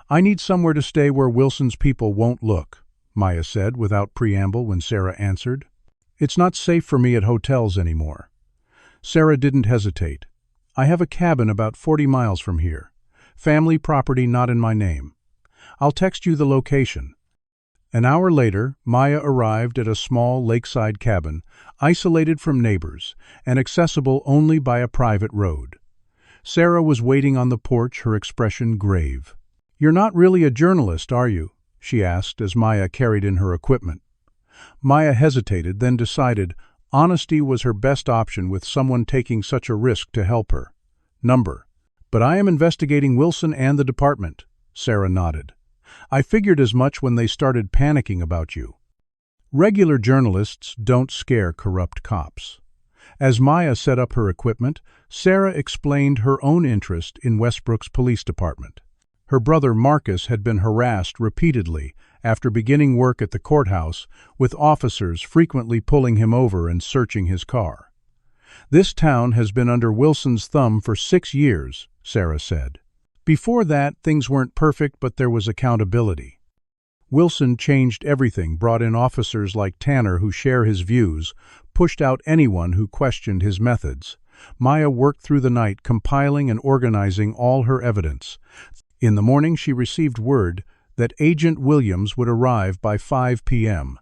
"I need somewhere to stay where Wilson's people won't look," Maya said without preamble when Sarah answered. "It's not safe for me at hotels anymore." Sarah didn't hesitate. "I have a cabin about 40 miles from here. Family property not in my name. I'll text you the location." An hour later, Maya arrived at a small lakeside cabin, isolated from neighbors, and accessible only by a private road. Sarah was waiting on the porch, her expression grave. "You're not really a journalist, are you?" she asked as Maya carried in her equipment. Maya hesitated, then decided honesty was her best option with someone taking such a risk to help her. "Number. But I am investigating Wilson and the department," Sarah nodded. "I figured as much when they started panicking about you." Regular journalists don't scare corrupt cops. As Maya set up her equipment, Sarah explained her own interest in Westbrook's police department. Her brother Marcus had been harassed repeatedly after beginning work at the courthouse, with officers frequently pulling him over and searching his car. "This town has been under Wilson's thumb for 6 years," Sarah said. "Before that, things weren't perfect, but there was accountability. Wilson changed everything, brought in officers like Tanner who share his views, pushed out anyone who questioned his methods." Maya worked through the night, compiling and organizing all her evidence. In the morning, she received word that Agent Williams would arrive by 5 p.m.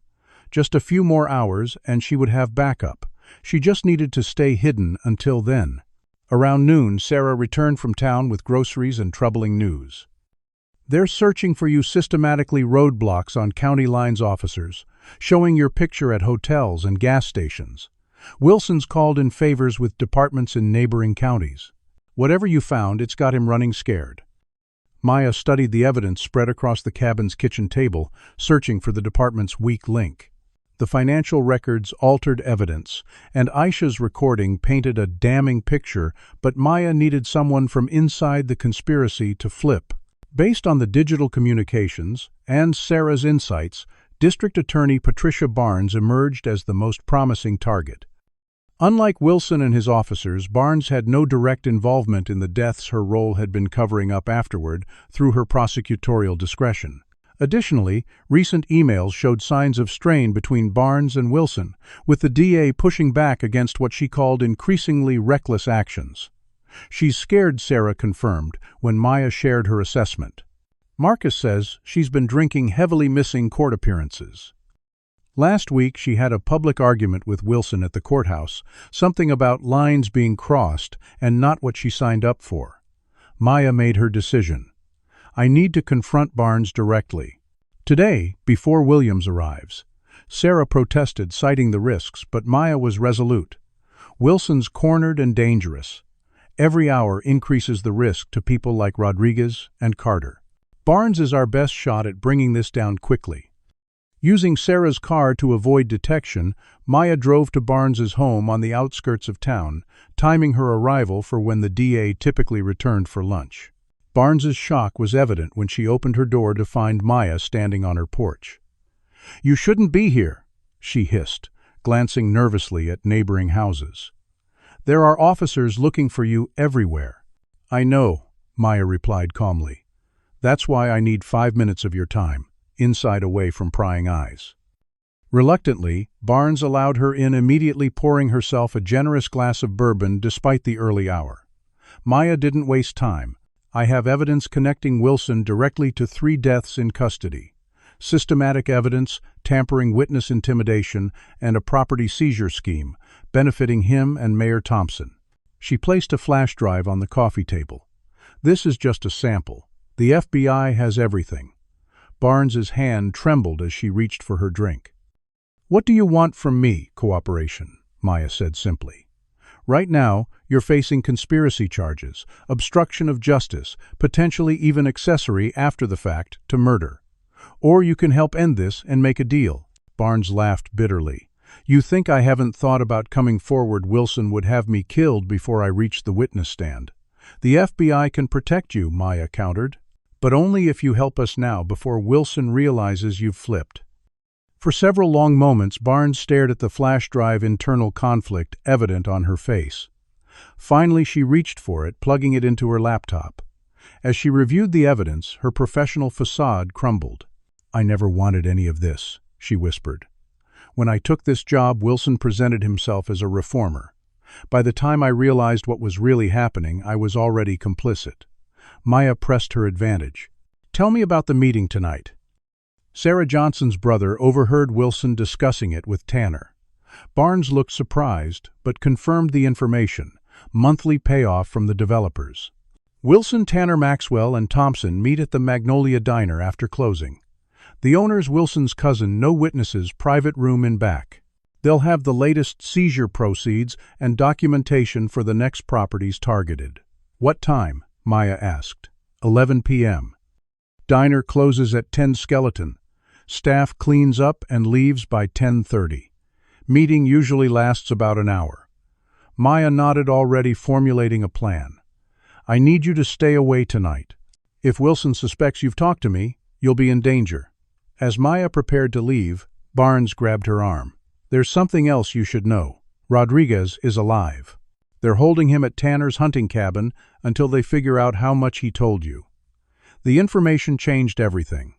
Just a few more hours, and she would have backup. She just needed to stay hidden until then. Around noon, Sarah returned from town with groceries and troubling news. "They're searching for you systematically, roadblocks on county lines officers, showing your picture at hotels and gas stations. Wilson's called in favors with departments in neighboring counties. Whatever you found, it's got him running scared." Maya studied the evidence spread across the cabin's kitchen table, searching for the department's weak link. The financial records altered evidence, and Aisha's recording painted a damning picture, but Maya needed someone from inside the conspiracy to flip. Based on the digital communications and Sarah's insights, District Attorney Patricia Barnes emerged as the most promising target. Unlike Wilson and his officers, Barnes had no direct involvement in the deaths her role had been covering up afterward through her prosecutorial discretion. Additionally, recent emails showed signs of strain between Barnes and Wilson, with the DA pushing back against what she called increasingly reckless actions. "She's scared," Sarah confirmed when Maya shared her assessment. "Marcus says she's been drinking, heavily missing court appearances. Last week she had a public argument with Wilson at the courthouse, something about lines being crossed and not what she signed up for." Maya made her decision. "I need to confront Barnes directly. Today, before Williams arrives." Sarah protested, citing the risks, but Maya was resolute. "Wilson's cornered and dangerous. Every hour increases the risk to people like Rodriguez and Carter. Barnes is our best shot at bringing this down quickly." Using Sarah's car to avoid detection, Maya drove to Barnes's home on the outskirts of town, timing her arrival for when the DA typically returned for lunch. Barnes's shock was evident when she opened her door to find Maya standing on her porch. "You shouldn't be here," she hissed, glancing nervously at neighboring houses. "There are officers looking for you everywhere." "I know," Maya replied calmly. "That's why I need 5 minutes of your time, inside away from prying eyes." Reluctantly, Barnes allowed her in, immediately pouring herself a generous glass of bourbon despite the early hour. Maya didn't waste time. "I have evidence connecting Wilson directly to 3 deaths in custody. Systematic evidence, tampering, witness intimidation, and a property seizure scheme, benefiting him and Mayor Thompson." She placed a flash drive on the coffee table. "This is just a sample. The FBI has everything." Barnes's hand trembled as she reached for her drink. "What do you want from me?" "Cooperation," Maya said simply. "Right now, you're facing conspiracy charges, obstruction of justice, potentially even accessory after the fact to murder. Or you can help end this and make a deal." Barnes laughed bitterly. "You think I haven't thought about coming forward? Wilson would have me killed before I reached the witness stand." "The FBI can protect you," Maya countered. "But only if you help us now, before Wilson realizes you've flipped." For several long moments, Barnes stared at the flash drive, internal conflict evident on her face. Finally, she reached for it, plugging it into her laptop. As she reviewed the evidence, her professional facade crumbled. "I never wanted any of this," she whispered. "When I took this job, Wilson presented himself as a reformer. By the time I realized what was really happening, I was already complicit." Maya pressed her advantage. "Tell me about the meeting tonight." Sarah Johnson's brother overheard Wilson discussing it with Tanner. Barnes looked surprised, but confirmed the information: monthly payoff from the developers. Wilson, Tanner, Maxwell, and Thompson meet at the Magnolia Diner after closing. The owner's Wilson's cousin, no witnesses, private room in back. They'll have the latest seizure proceeds and documentation for the next properties targeted. "What time?" Maya asked. 11 p.m. Diner closes at 10 skeleton. Staff cleans up and leaves by 10:30. Meeting usually lasts about an hour. Maya nodded, already formulating a plan. "I need you to stay away tonight. If Wilson suspects you've talked to me, you'll be in danger." As Maya prepared to leave, Barnes grabbed her arm. "There's something else you should know. Rodriguez is alive. They're holding him at Tanner's hunting cabin until they figure out how much he told you." The information changed everything.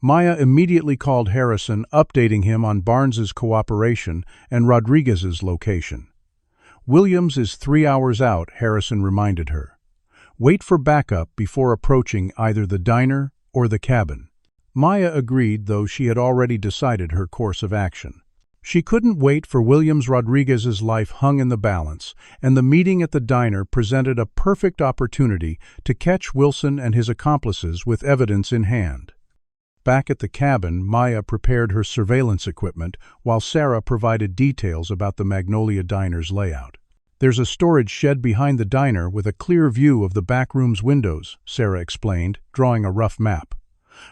Maya immediately called Harrison, updating him on Barnes's cooperation and Rodriguez's location. "Williams is 3 hours out," Harrison reminded her. "Wait for backup before approaching either the diner or the cabin." Maya agreed, though she had already decided her course of action. She couldn't wait for Williams. Rodriguez's life hung in the balance, and the meeting at the diner presented a perfect opportunity to catch Wilson and his accomplices with evidence in hand. Back at the cabin, Maya prepared her surveillance equipment while Sarah provided details about the Magnolia Diner's layout. "There's a storage shed behind the diner with a clear view of the back room's windows," Sarah explained, drawing a rough map.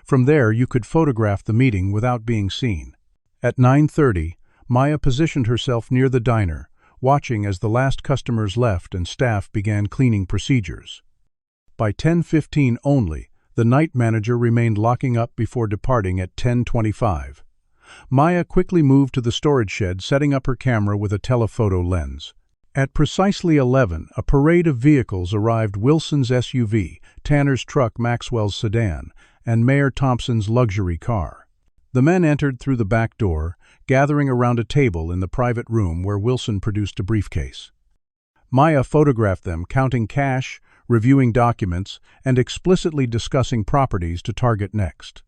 "From there, you could photograph the meeting without being seen." At 9:30, Maya positioned herself near the diner, watching as the last customers left and staff began cleaning procedures. By 10:15 only, the night manager remained locking up before departing at 10:25. Maya quickly moved to the storage shed, setting up her camera with a telephoto lens. At precisely 11, a parade of vehicles arrived: Wilson's SUV, Tanner's truck, Maxwell's sedan, and Mayor Thompson's luxury car. The men entered through the back door, gathering around a table in the private room where Wilson produced a briefcase. Maya photographed them, counting cash, reviewing documents, and explicitly discussing properties to target next.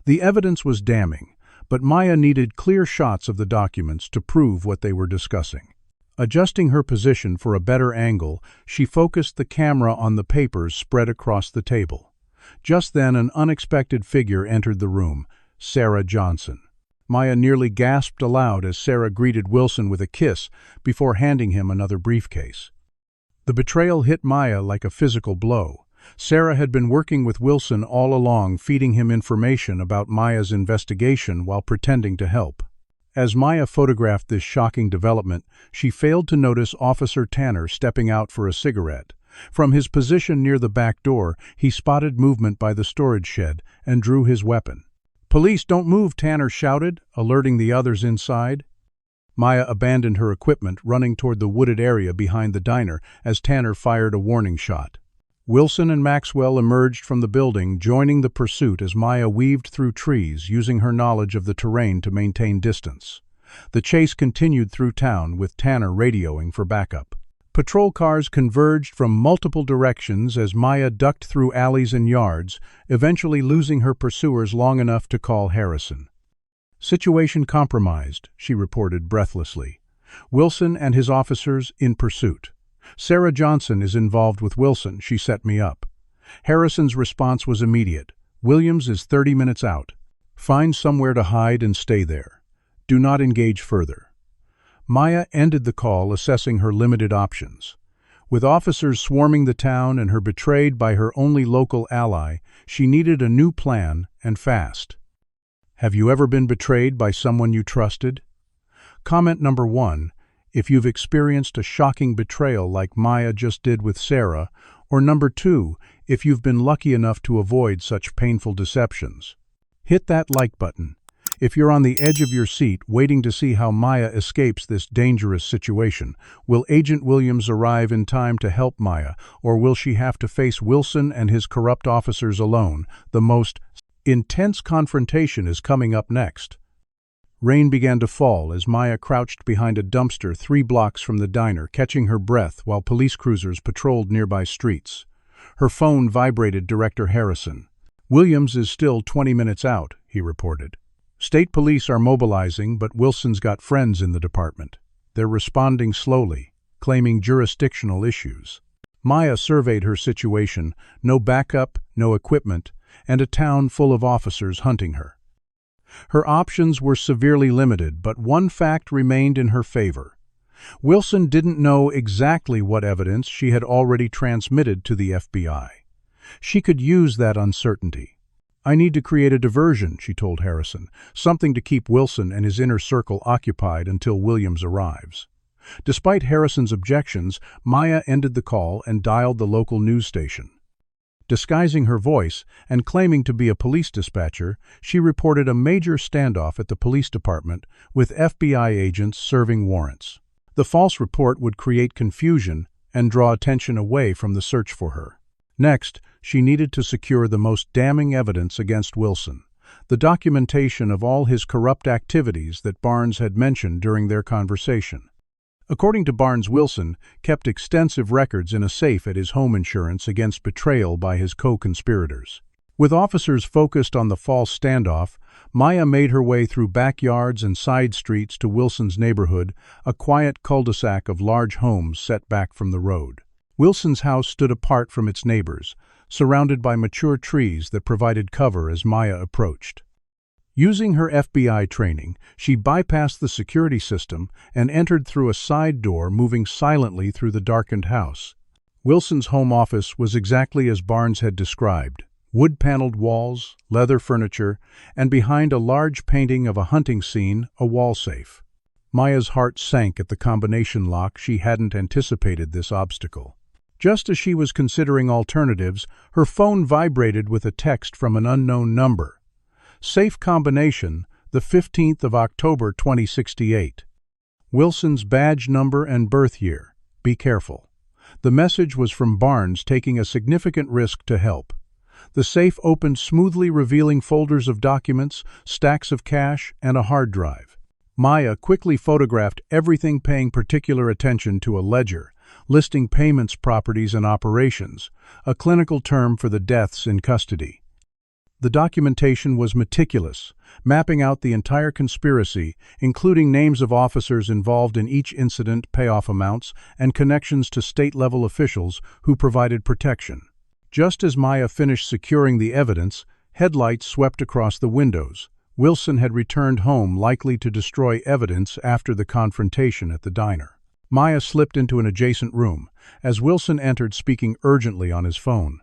The evidence was damning, but Maya needed clear shots of the documents to prove what they were discussing. Adjusting her position for a better angle, she focused the camera on the papers spread across the table. Just then, an unexpected figure entered the room: Sarah Johnson. Maya nearly gasped aloud as Sarah greeted Wilson with a kiss before handing him another briefcase. The betrayal hit Maya like a physical blow. Sarah had been working with Wilson all along, feeding him information about Maya's investigation while pretending to help. As Maya photographed this shocking development, she failed to notice Officer Tanner stepping out for a cigarette. From his position near the back door, he spotted movement by the storage shed and drew his weapon. "Police, don't move!" Tanner shouted, alerting the others inside. Maya abandoned her equipment, running toward the wooded area behind the diner as Tanner fired a warning shot. Wilson and Maxwell emerged from the building, joining the pursuit as Maya weaved through trees, using her knowledge of the terrain to maintain distance. The chase continued through town, with Tanner radioing for backup. Patrol cars converged from multiple directions as Maya ducked through alleys and yards, eventually losing her pursuers long enough to call Harrison. "Situation compromised," she reported breathlessly. "Wilson and his officers in pursuit. Sarah Johnson is involved with Wilson. She set me up." Harrison's response was immediate. "Williams is 30 minutes out. Find somewhere to hide and stay there. Do not engage further." Maya ended the call, assessing her limited options. With officers swarming the town and her betrayed by her only local ally, she needed a new plan, and fast. Have you ever been betrayed by someone you trusted? Comment number 1, if you've experienced a shocking betrayal like Maya just did with Sarah, or number 2, if you've been lucky enough to avoid such painful deceptions. Hit that like button. If you're on the edge of your seat waiting to see how Maya escapes this dangerous situation, will Agent Williams arrive in time to help Maya, or will she have to face Wilson and his corrupt officers alone? The most intense confrontation is coming up next. Rain began to fall as Maya crouched behind a dumpster 3 blocks from the diner, catching her breath while police cruisers patrolled nearby streets. Her phone vibrated. Director Harrison. "Williams is still 20 minutes out," he reported. "State police are mobilizing, but Wilson's got friends in the department. They're responding slowly, claiming jurisdictional issues." Maya surveyed her situation: no backup, no equipment, and a town full of officers hunting her. Her options were severely limited, but one fact remained in her favor. Wilson didn't know exactly what evidence she had already transmitted to the FBI. She could use that uncertainty. "I need to create a diversion," she told Harrison, "something to keep Wilson and his inner circle occupied until Williams arrives." Despite Harrison's objections, Maya ended the call and dialed the local news station. Disguising her voice and claiming to be a police dispatcher, she reported a major standoff at the police department with FBI agents serving warrants. The false report would create confusion and draw attention away from the search for her. Next, she needed to secure the most damning evidence against Wilson: the documentation of all his corrupt activities that Barnes had mentioned during their conversation. According to Barnes, Wilson kept extensive records in a safe at his home insurance against betrayal by his co-conspirators. With officers focused on the false standoff, Maya made her way through backyards and side streets to Wilson's neighborhood, a quiet cul-de-sac of large homes set back from the road. Wilson's house stood apart from its neighbors, surrounded by mature trees that provided cover as Maya approached. Using her FBI training, she bypassed the security system and entered through a side door, moving silently through the darkened house. Wilson's home office was exactly as Barnes had described: wood-paneled walls, leather furniture, and behind a large painting of a hunting scene, a wall safe. Maya's heart sank at the combination lock. She hadn't anticipated this obstacle. Just as she was considering alternatives, her phone vibrated with a text from an unknown number. "Safe combination, the 15th of October 2068. Wilson's badge number and birth year. Be careful." The message was from Barnes, taking a significant risk to help. The safe opened smoothly, revealing folders of documents, stacks of cash, and a hard drive. Maya quickly photographed everything, paying particular attention to a ledger, listing payments, properties, and operations, a clinical term for the deaths in custody. The documentation was meticulous, mapping out the entire conspiracy, including names of officers involved in each incident, payoff amounts, and connections to state-level officials who provided protection. Just as Maya finished securing the evidence, headlights swept across the windows. Wilson had returned home, likely to destroy evidence after the confrontation at the diner. Maya slipped into an adjacent room, as Wilson entered, speaking urgently on his phone.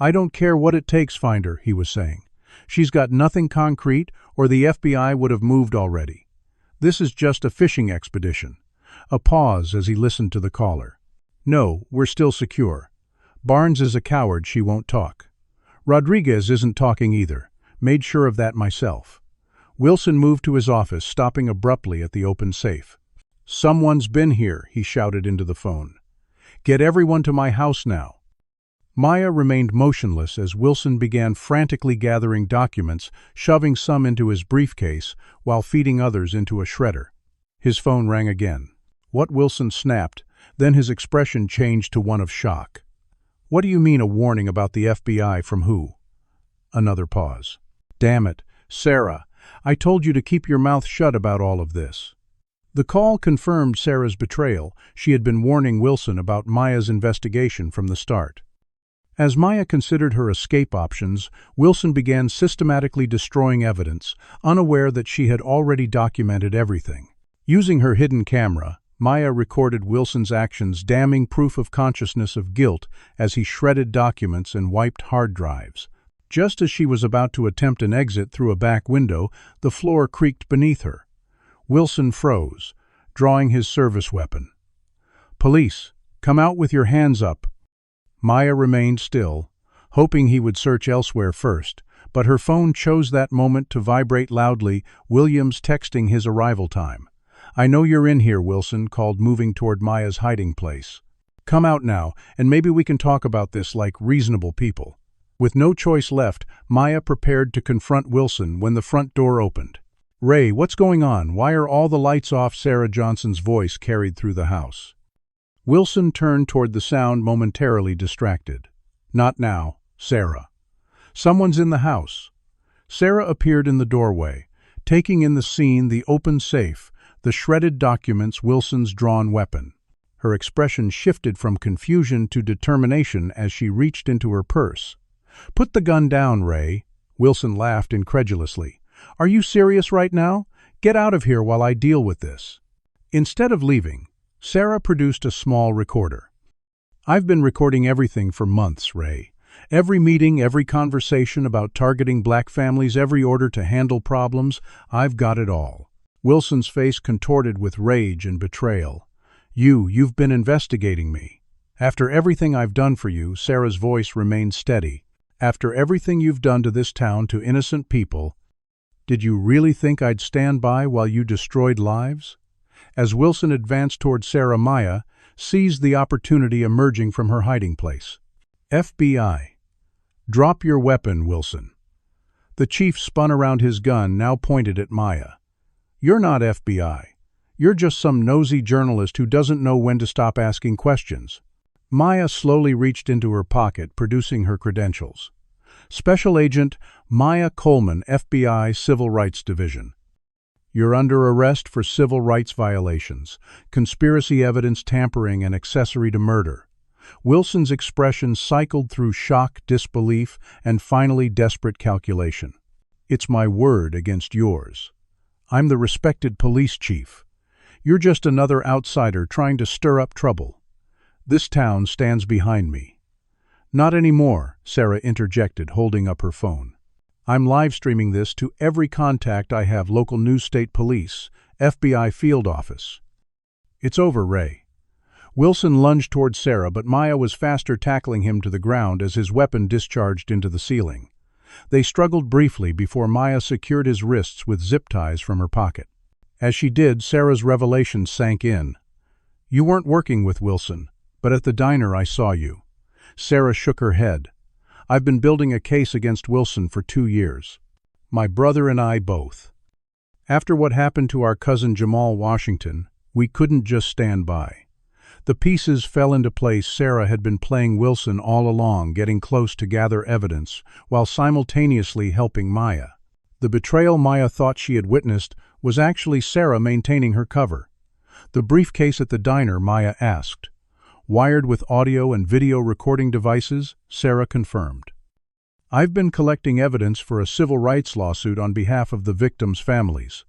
"I don't care what it takes, find her," he was saying. "She's got nothing concrete, or the FBI would have moved already. This is just a fishing expedition." A pause as he listened to the caller. "No, we're still secure. Barnes is a coward, she won't talk. Rodriguez isn't talking either. Made sure of that myself." Wilson moved to his office, stopping abruptly at the open safe. "Someone's been here," he shouted into the phone. "Get everyone to my house now." Maya remained motionless as Wilson began frantically gathering documents, shoving some into his briefcase while feeding others into a shredder. His phone rang again. "What?" Wilson snapped, then his expression changed to one of shock. "What do you mean, a warning about the FBI? From who?" Another pause. "Damn it, Sarah, I told you to keep your mouth shut about all of this." The call confirmed Sarah's betrayal. She had been warning Wilson about Maya's investigation from the start. As Maya considered her escape options, Wilson began systematically destroying evidence, unaware that she had already documented everything. Using her hidden camera, Maya recorded Wilson's actions, damning proof of consciousness of guilt as he shredded documents and wiped hard drives. Just as she was about to attempt an exit through a back window, the floor creaked beneath her. Wilson froze, drawing his service weapon. "Police, come out with your hands up." Maya remained still, hoping he would search elsewhere first, but her phone chose that moment to vibrate loudly, Williams texting his arrival time. "I know you're in here," Wilson called, moving toward Maya's hiding place. "Come out now, and maybe we can talk about this like reasonable people." With no choice left, Maya prepared to confront Wilson when the front door opened. "Ray, what's going on? Why are all the lights off?" Sarah Johnson's voice carried through the house. Wilson turned toward the sound, momentarily distracted. "Not now, Sarah. Someone's in the house." Sarah appeared in the doorway, taking in the scene: the open safe, the shredded documents, Wilson's drawn weapon. Her expression shifted from confusion to determination as she reached into her purse. "Put the gun down, Ray." Wilson laughed incredulously. "Are you serious right now? Get out of here while I deal with this." Instead of leaving, Sarah produced a small recorder. "I've been recording everything for months, Ray. Every meeting, every conversation about targeting black families, every order to handle problems. I've got it all." Wilson's face contorted with rage and betrayal. You've been investigating me. After everything I've done for you," Sarah's voice remained steady. "After everything you've done to this town, to innocent people, did you really think I'd stand by while you destroyed lives?" As Wilson advanced toward Sarah, Maya seized the opportunity emerging from her hiding place. "FBI. Drop your weapon, Wilson." The chief spun around, his gun now pointed at Maya. "You're not FBI. You're just some nosy journalist who doesn't know when to stop asking questions." Maya slowly reached into her pocket, producing her credentials. "Special Agent Maya Coleman, FBI Civil Rights Division. You're under arrest for civil rights violations, conspiracy evidence tampering, and accessory to murder." Wilson's expression cycled through shock, disbelief, and finally desperate calculation. "It's my word against yours. I'm the respected police chief. You're just another outsider trying to stir up trouble. This town stands behind me." "Not anymore," Sarah interjected, holding up her phone. "I'm live streaming this to every contact I have: local news, state police, FBI field office." "It's over, Ray." Wilson lunged toward Sarah, but Maya was faster, tackling him to the ground as his weapon discharged into the ceiling. They struggled briefly before Maya secured his wrists with zip ties from her pocket. As she did, Sarah's revelation sank in. "You weren't working with Wilson, but at the diner I saw you." Sarah shook her head. "I've been building a case against Wilson for 2 years. My brother and I both. After what happened to our cousin Jamal Washington, we couldn't just stand by." The pieces fell into place. Sarah had been playing Wilson all along, getting close to gather evidence, while simultaneously helping Maya. The betrayal Maya thought she had witnessed was actually Sarah maintaining her cover. "The briefcase at the diner?" Maya asked. "Wired with audio and video recording devices?" Sarah confirmed. "I've been collecting evidence for a civil rights lawsuit on behalf of the victims' families.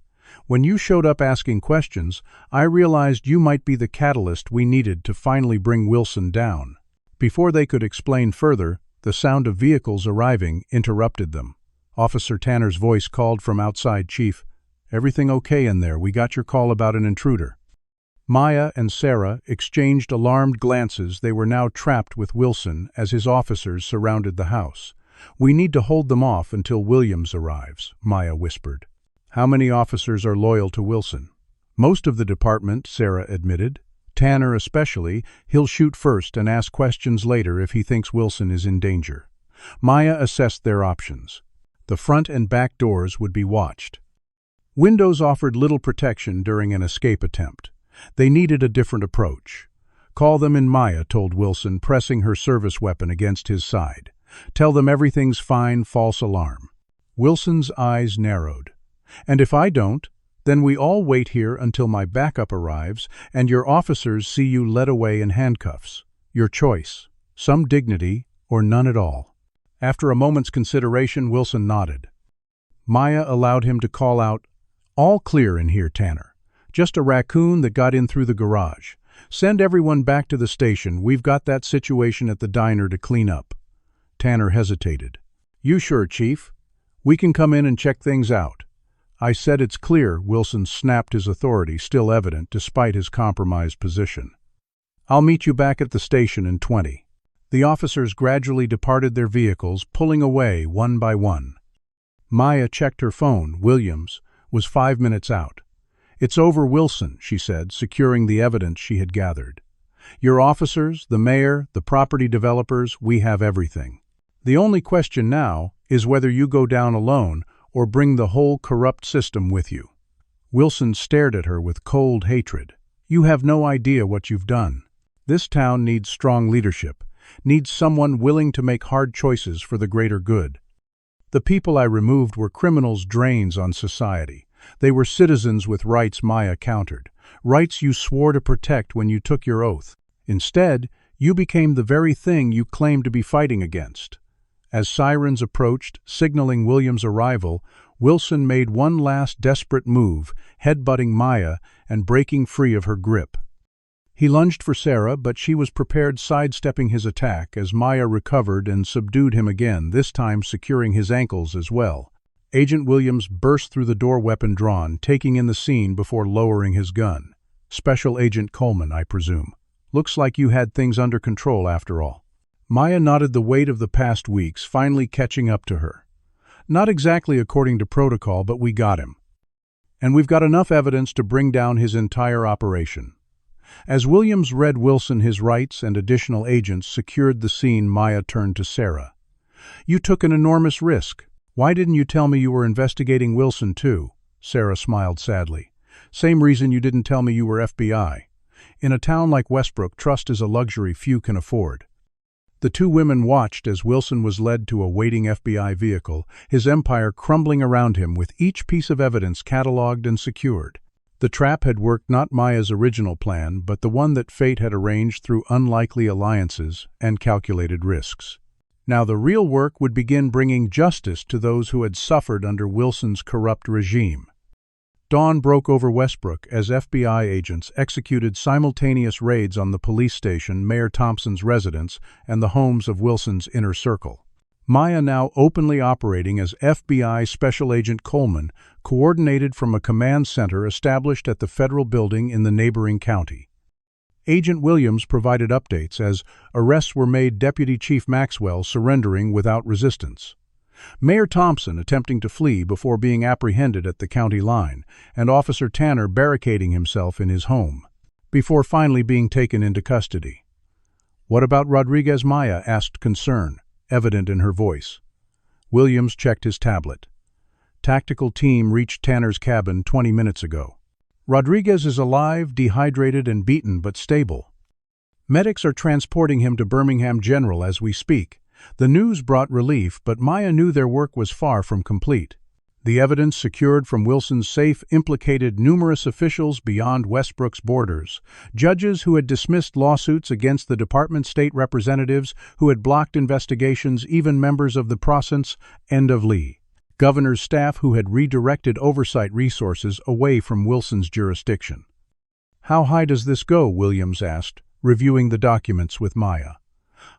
When you showed up asking questions, I realized you might be the catalyst we needed to finally bring Wilson down." Before they could explain further, the sound of vehicles arriving interrupted them. Officer Tanner's voice called from outside. "Chief, everything okay in there? We got your call about an intruder." Maya and Sarah exchanged alarmed glances. They were now trapped with Wilson as his officers surrounded the house. "We need to hold them off until Williams arrives," Maya whispered. "How many officers are loyal to Wilson?" "Most of the department," Sarah admitted. "Tanner especially. He'll shoot first and ask questions later if he thinks Wilson is in danger." Maya assessed their options. The front and back doors would be watched. Windows offered little protection during an escape attempt. They needed a different approach. "Call them in," Maya told Wilson, pressing her service weapon against his side. "Tell them everything's fine, false alarm." Wilson's eyes narrowed. "And if I don't, then we all wait here until my backup arrives and your officers see you led away in handcuffs. Your choice, some dignity or none at all." After a moment's consideration, Wilson nodded. Maya allowed him to call out, "All clear in here, Tanner. Just a raccoon that got in through the garage. Send everyone back to the station. We've got that situation at the diner to clean up." Tanner hesitated. "You sure, Chief? We can come in and check things out." "I said it's clear." Wilson snapped, his authority still evident despite his compromised position. "I'll meet you back at the station in 20. The officers gradually departed their vehicles, pulling away one by one. Maya checked her phone. Williams was 5 minutes out. "It's over, Wilson," she said, securing the evidence she had gathered. "Your officers, the mayor, the property developers, we have everything. The only question now is whether you go down alone or bring the whole corrupt system with you." Wilson stared at her with cold hatred. "You have no idea what you've done. This town needs strong leadership, needs someone willing to make hard choices for the greater good. The people I removed were criminals' drains on society. They were citizens with rights," Maya countered. "Rights you swore to protect when you took your oath. Instead, you became the very thing you claimed to be fighting against." As sirens approached, signaling Williams' arrival, Wilson made one last desperate move, headbutting Maya and breaking free of her grip. He lunged for Sarah, but she was prepared, sidestepping his attack as Maya recovered and subdued him again, this time securing his ankles as well. Agent Williams burst through the door, weapon drawn, taking in the scene before lowering his gun. "Special Agent Coleman, I presume. Looks like you had things under control after all." Maya nodded, the weight of the past weeks finally catching up to her. "Not exactly according to protocol, but we got him. And we've got enough evidence to bring down his entire operation." As Williams read Wilson his rights and additional agents secured the scene, Maya turned to Sarah. "You took an enormous risk. Why didn't you tell me you were investigating Wilson too?" Sarah smiled sadly. "Same reason you didn't tell me you were FBI. In a town like Westbrook, trust is a luxury few can afford." The two women watched as Wilson was led to a waiting FBI vehicle, his empire crumbling around him with each piece of evidence catalogued and secured. The trap had worked, not Maya's original plan, but the one that fate had arranged through unlikely alliances and calculated risks. Now the real work would begin, bringing justice to those who had suffered under Wilson's corrupt regime. Dawn broke over Westbrook as FBI agents executed simultaneous raids on the police station, Mayor Thompson's residence, and the homes of Wilson's inner circle. Maya, now openly operating as FBI Special Agent Coleman, coordinated from a command center established at the federal building in the neighboring county. Agent Williams provided updates as arrests were made, Deputy Chief Maxwell surrendering without resistance, Mayor Thompson attempting to flee before being apprehended at the county line, and Officer Tanner barricading himself in his home, before finally being taken into custody. "What about Rodriguez?" Maya asked, concern evident in her voice. Williams checked his tablet. "Tactical team reached Tanner's cabin 20 minutes ago. Rodriguez is alive, dehydrated and beaten, but stable. Medics are transporting him to Birmingham General as we speak." The news brought relief, but Maya knew their work was far from complete. The evidence secured from Wilson's safe implicated numerous officials beyond Westbrook's borders, judges who had dismissed lawsuits against the department, state representatives who had blocked investigations, even members of the process end of Lee, governor's staff who had redirected oversight resources away from Wilson's jurisdiction. "How high does this go?" Williams asked, reviewing the documents with Maya.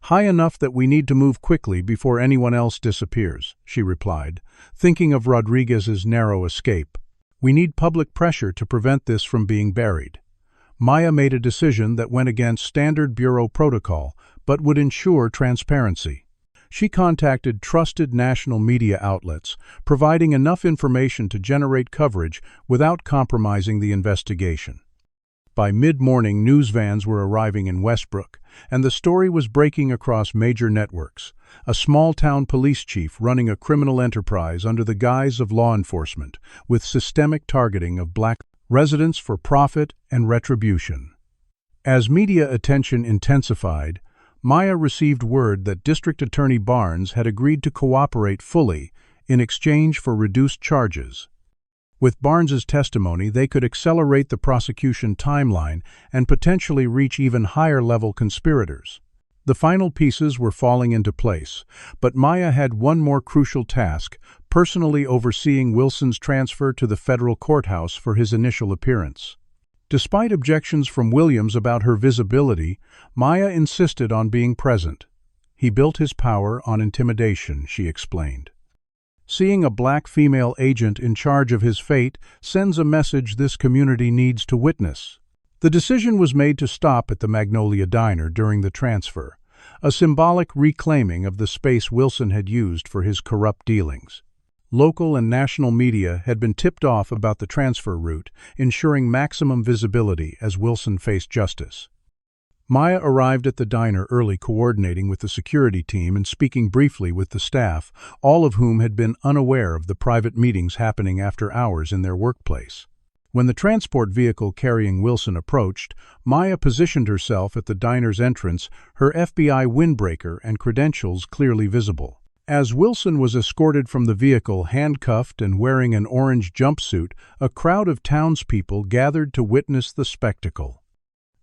"High enough that we need to move quickly before anyone else disappears," she replied, thinking of Rodriguez's narrow escape. "We need public pressure to prevent this from being buried." Maya made a decision that went against standard bureau protocol, but would ensure transparency. She contacted trusted national media outlets, providing enough information to generate coverage without compromising the investigation. By mid-morning, news vans were arriving in Westbrook, and the story was breaking across major networks. A small-town police chief running a criminal enterprise under the guise of law enforcement, with systemic targeting of black residents for profit and retribution. As media attention intensified, Maya received word that District Attorney Barnes had agreed to cooperate fully in exchange for reduced charges. With Barnes's testimony, they could accelerate the prosecution timeline and potentially reach even higher-level conspirators. The final pieces were falling into place, but Maya had one more crucial task, personally overseeing Wilson's transfer to the federal courthouse for his initial appearance. Despite objections from Williams about her visibility, Maya insisted on being present. "He built his power on intimidation," she explained. "Seeing a black female agent in charge of his fate sends a message this community needs to witness." The decision was made to stop at the Magnolia Diner during the transfer, a symbolic reclaiming of the space Wilson had used for his corrupt dealings. Local and national media had been tipped off about the transfer route, ensuring maximum visibility as Wilson faced justice. Maya arrived at the diner early, coordinating with the security team and speaking briefly with the staff, all of whom had been unaware of the private meetings happening after hours in their workplace. When the transport vehicle carrying Wilson approached, Maya positioned herself at the diner's entrance, her FBI windbreaker and credentials clearly visible. As Wilson was escorted from the vehicle, handcuffed and wearing an orange jumpsuit, a crowd of townspeople gathered to witness the spectacle.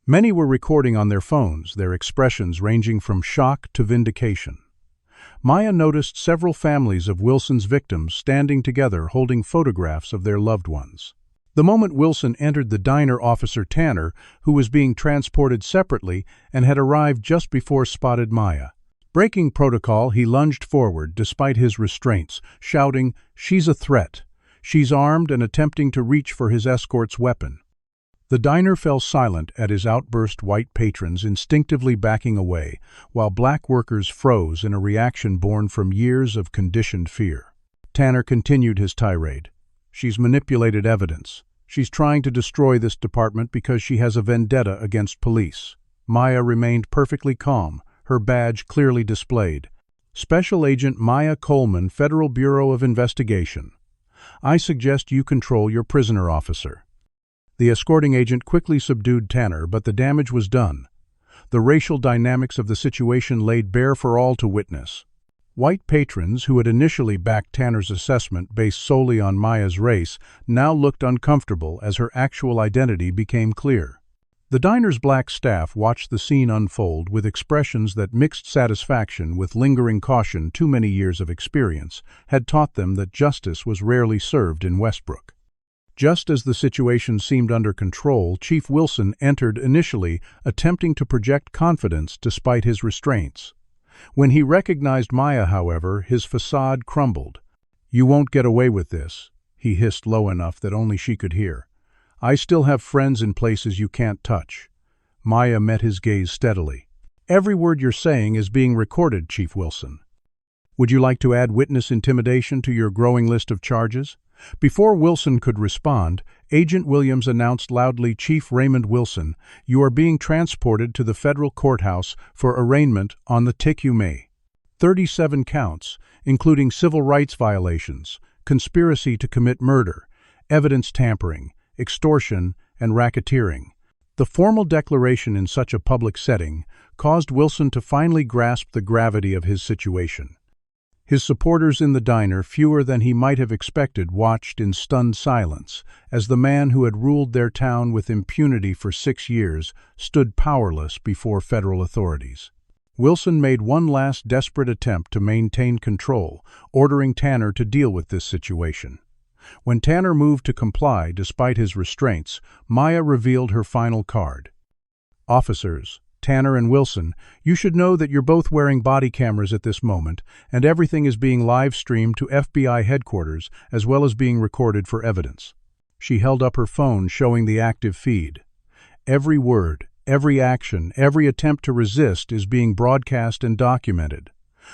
Many were recording on their phones, their expressions ranging from shock to vindication. Maya noticed several families of Wilson's victims standing together holding photographs of their loved ones. The moment Wilson entered the diner, Officer Tanner, who was being transported separately and had arrived just before, spotted Maya. Breaking protocol, he lunged forward despite his restraints, shouting, "She's a threat." She's armed and attempting to reach for his escort's weapon. The diner fell silent at his outburst, white patrons instinctively backing away, while black workers froze in a reaction born from years of conditioned fear. Tanner continued his tirade. "She's manipulated evidence. She's trying to destroy this department because she has a vendetta against police." Maya remained perfectly calm, her badge clearly displayed. "Special Agent Maya Coleman, Federal Bureau of Investigation. I suggest you control your prisoner, officer." The escorting agent quickly subdued Tanner, but the damage was done. The racial dynamics of the situation laid bare for all to witness. White patrons, who had initially backed Tanner's assessment based solely on Maya's race, now looked uncomfortable as her actual identity became clear. The diner's black staff watched the scene unfold with expressions that mixed satisfaction with lingering caution. Too many years of experience had taught them that justice was rarely served in Westbrook. Just as the situation seemed under control, Chief Wilson entered initially, attempting to project confidence despite his restraints. When he recognized Maya, however, his facade crumbled. "You won't get away with this," he hissed low enough that only she could hear. "I still have friends in places you can't touch." Maya met his gaze steadily. "Every word you're saying is being recorded, Chief Wilson. Would you like to add witness intimidation to your growing list of charges?" Before Wilson could respond, Agent Williams announced loudly, "Chief Raymond Wilson, you are being transported to the federal courthouse for arraignment on the tick you may. 37 counts, including civil rights violations, conspiracy to commit murder, evidence tampering, extortion, and racketeering." The formal declaration in such a public setting caused Wilson to finally grasp the gravity of his situation. His supporters in the diner, fewer than he might have expected, watched in stunned silence as the man who had ruled their town with impunity for 6 years stood powerless before federal authorities. Wilson made one last desperate attempt to maintain control, ordering Tanner to deal with this situation. When Tanner moved to comply despite his restraints, Maya revealed her final card. "Officers, Tanner and Wilson, you should know that you're both wearing body cameras at this moment, and everything is being live-streamed to FBI headquarters as well as being recorded for evidence." She held up her phone, showing the active feed. "Every word, every action, every attempt to resist is being broadcast and documented."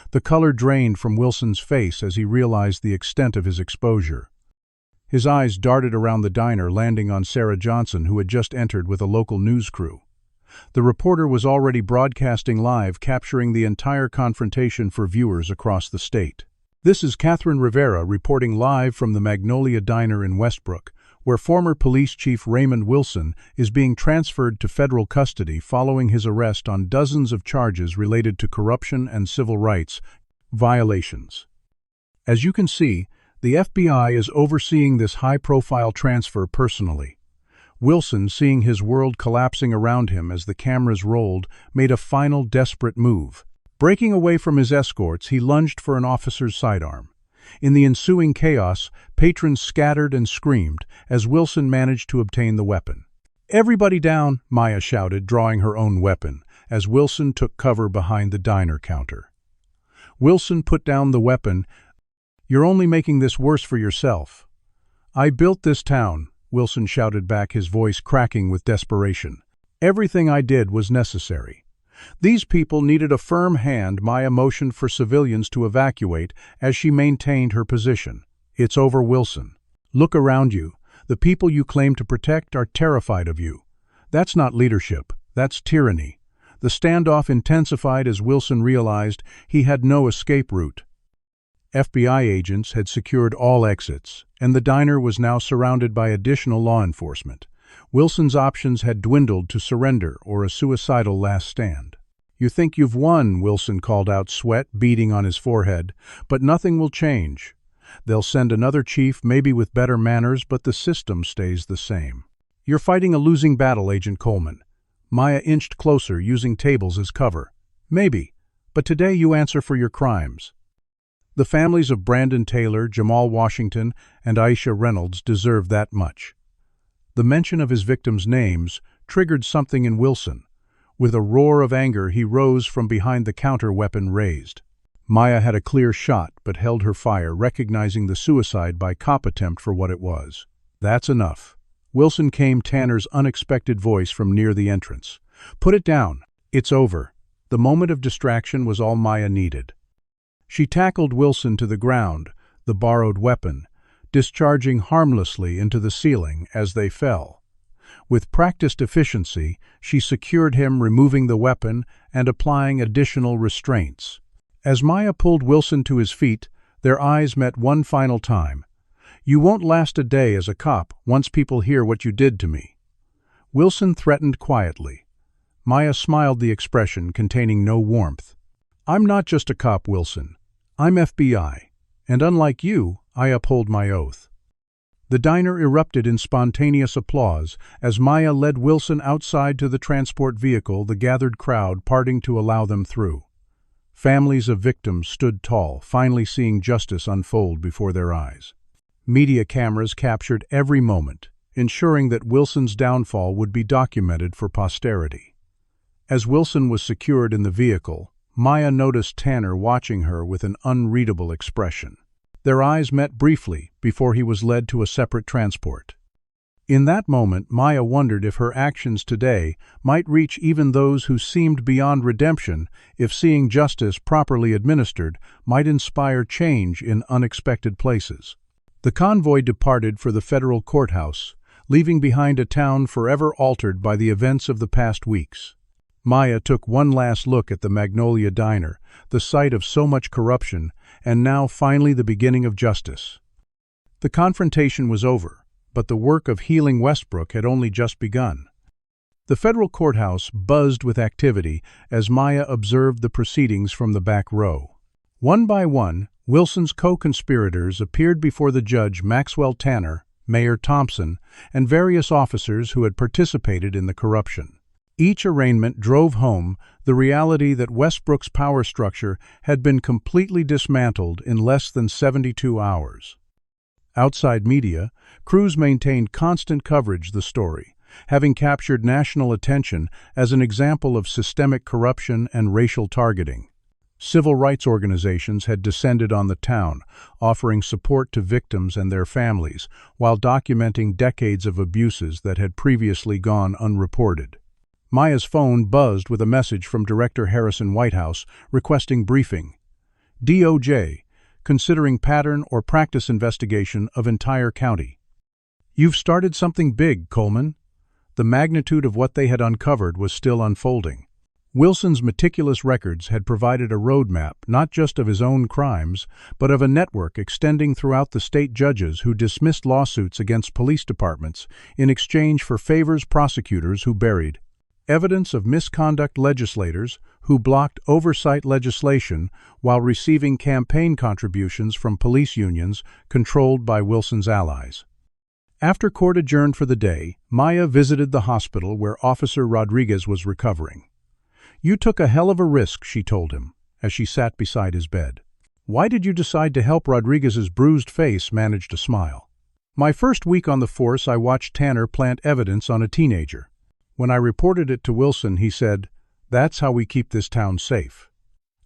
The color drained from Wilson's face as he realized the extent of his exposure. His eyes darted around the diner, landing on Sarah Johnson, who had just entered with a local news crew. The reporter was already broadcasting live, capturing the entire confrontation for viewers across the state. "This is Catherine Rivera reporting live from the Magnolia Diner in Westbrook, where former police chief Raymond Wilson is being transferred to federal custody following his arrest on dozens of charges related to corruption and civil rights violations. As you can see, the FBI is overseeing this high-profile transfer personally." Wilson, seeing his world collapsing around him as the cameras rolled, made a final desperate move. Breaking away from his escorts, he lunged for an officer's sidearm. In the ensuing chaos, patrons scattered and screamed as Wilson managed to obtain the weapon. "Everybody down," Maya shouted, drawing her own weapon, as Wilson took cover behind the diner counter. Wilson put down the weapon. "You're only making this worse for yourself." "I built this town," Wilson shouted back, his voice cracking with desperation. "Everything I did was necessary. These people needed a firm hand." Maya motioned for civilians to evacuate as she maintained her position. It's over, Wilson. Look around you. The people you claim to protect are terrified of you. That's not leadership. That's tyranny. The standoff intensified as Wilson realized he had no escape route. FBI agents had secured all exits, and the diner was now surrounded by additional law enforcement. Wilson's options had dwindled to surrender or a suicidal last stand. "You think you've won," Wilson called out, sweat beading on his forehead, "but nothing will change. They'll send another chief, maybe with better manners, but the system stays the same." "You're fighting a losing battle, Agent Coleman." Maya inched closer, using tables as cover. "Maybe, but today you answer for your crimes." The families of Brandon Taylor, Jamal Washington, and Aisha Reynolds deserve that much. The mention of his victims' names triggered something in Wilson. With a roar of anger, he rose from behind the counter, weapon raised. Maya had a clear shot, but held her fire, recognizing the suicide by cop attempt for what it was. "That's enough." Wilson came Tanner's unexpected voice from near the entrance. "Put it down. It's over." The moment of distraction was all Maya needed. She tackled Wilson to the ground, the borrowed weapon, discharging harmlessly into the ceiling as they fell. With practiced efficiency, she secured him, removing the weapon and applying additional restraints. As Maya pulled Wilson to his feet, their eyes met one final time. "You won't last a day as a cop once people hear what you did to me." Wilson threatened quietly. Maya smiled, the expression containing no warmth. "I'm not just a cop, Wilson. I'm FBI, and unlike you, I uphold my oath." The diner erupted in spontaneous applause as Maya led Wilson outside to the transport vehicle, the gathered crowd parting to allow them through. Families of victims stood tall, finally seeing justice unfold before their eyes. Media cameras captured every moment, ensuring that Wilson's downfall would be documented for posterity. As Wilson was secured in the vehicle, Maya noticed Tanner watching her with an unreadable expression. Their eyes met briefly before he was led to a separate transport. In that moment, Maya wondered if her actions today might reach even those who seemed beyond redemption, if seeing justice properly administered might inspire change in unexpected places. The convoy departed for the federal courthouse, leaving behind a town forever altered by the events of the past weeks. Maya took one last look at the Magnolia Diner, the site of so much corruption, and now finally the beginning of justice. The confrontation was over, but the work of healing Westbrook had only just begun. The federal courthouse buzzed with activity as Maya observed the proceedings from the back row. One by one, Wilson's co-conspirators appeared before the judge, Maxwell Tanner, Mayor Thompson, and various officers who had participated in the corruption. Each arraignment drove home the reality that Westbrook's power structure had been completely dismantled in less than 72 hours. Outside media, crews maintained constant coverage of the story, having captured national attention as an example of systemic corruption and racial targeting. Civil rights organizations had descended on the town, offering support to victims and their families, while documenting decades of abuses that had previously gone unreported. Maya's phone buzzed with a message from Director Harrison Whitehouse requesting briefing. DOJ, considering pattern or practice investigation of entire county. "You've started something big, Coleman." The magnitude of what they had uncovered was still unfolding. Wilson's meticulous records had provided a roadmap not just of his own crimes, but of a network extending throughout the state judges who dismissed lawsuits against police departments in exchange for favors, prosecutors who buried evidence of misconduct, legislators who blocked oversight legislation while receiving campaign contributions from police unions controlled by Wilson's allies. After court adjourned for the day, Maya visited the hospital where Officer Rodriguez was recovering. "You took a hell of a risk," she told him, as she sat beside his bed. "Why did you decide to help?" Rodriguez's bruised face managed a smile. "My first week on the force, I watched Tanner plant evidence on a teenager. When I reported it to Wilson, he said, 'That's how we keep this town safe.'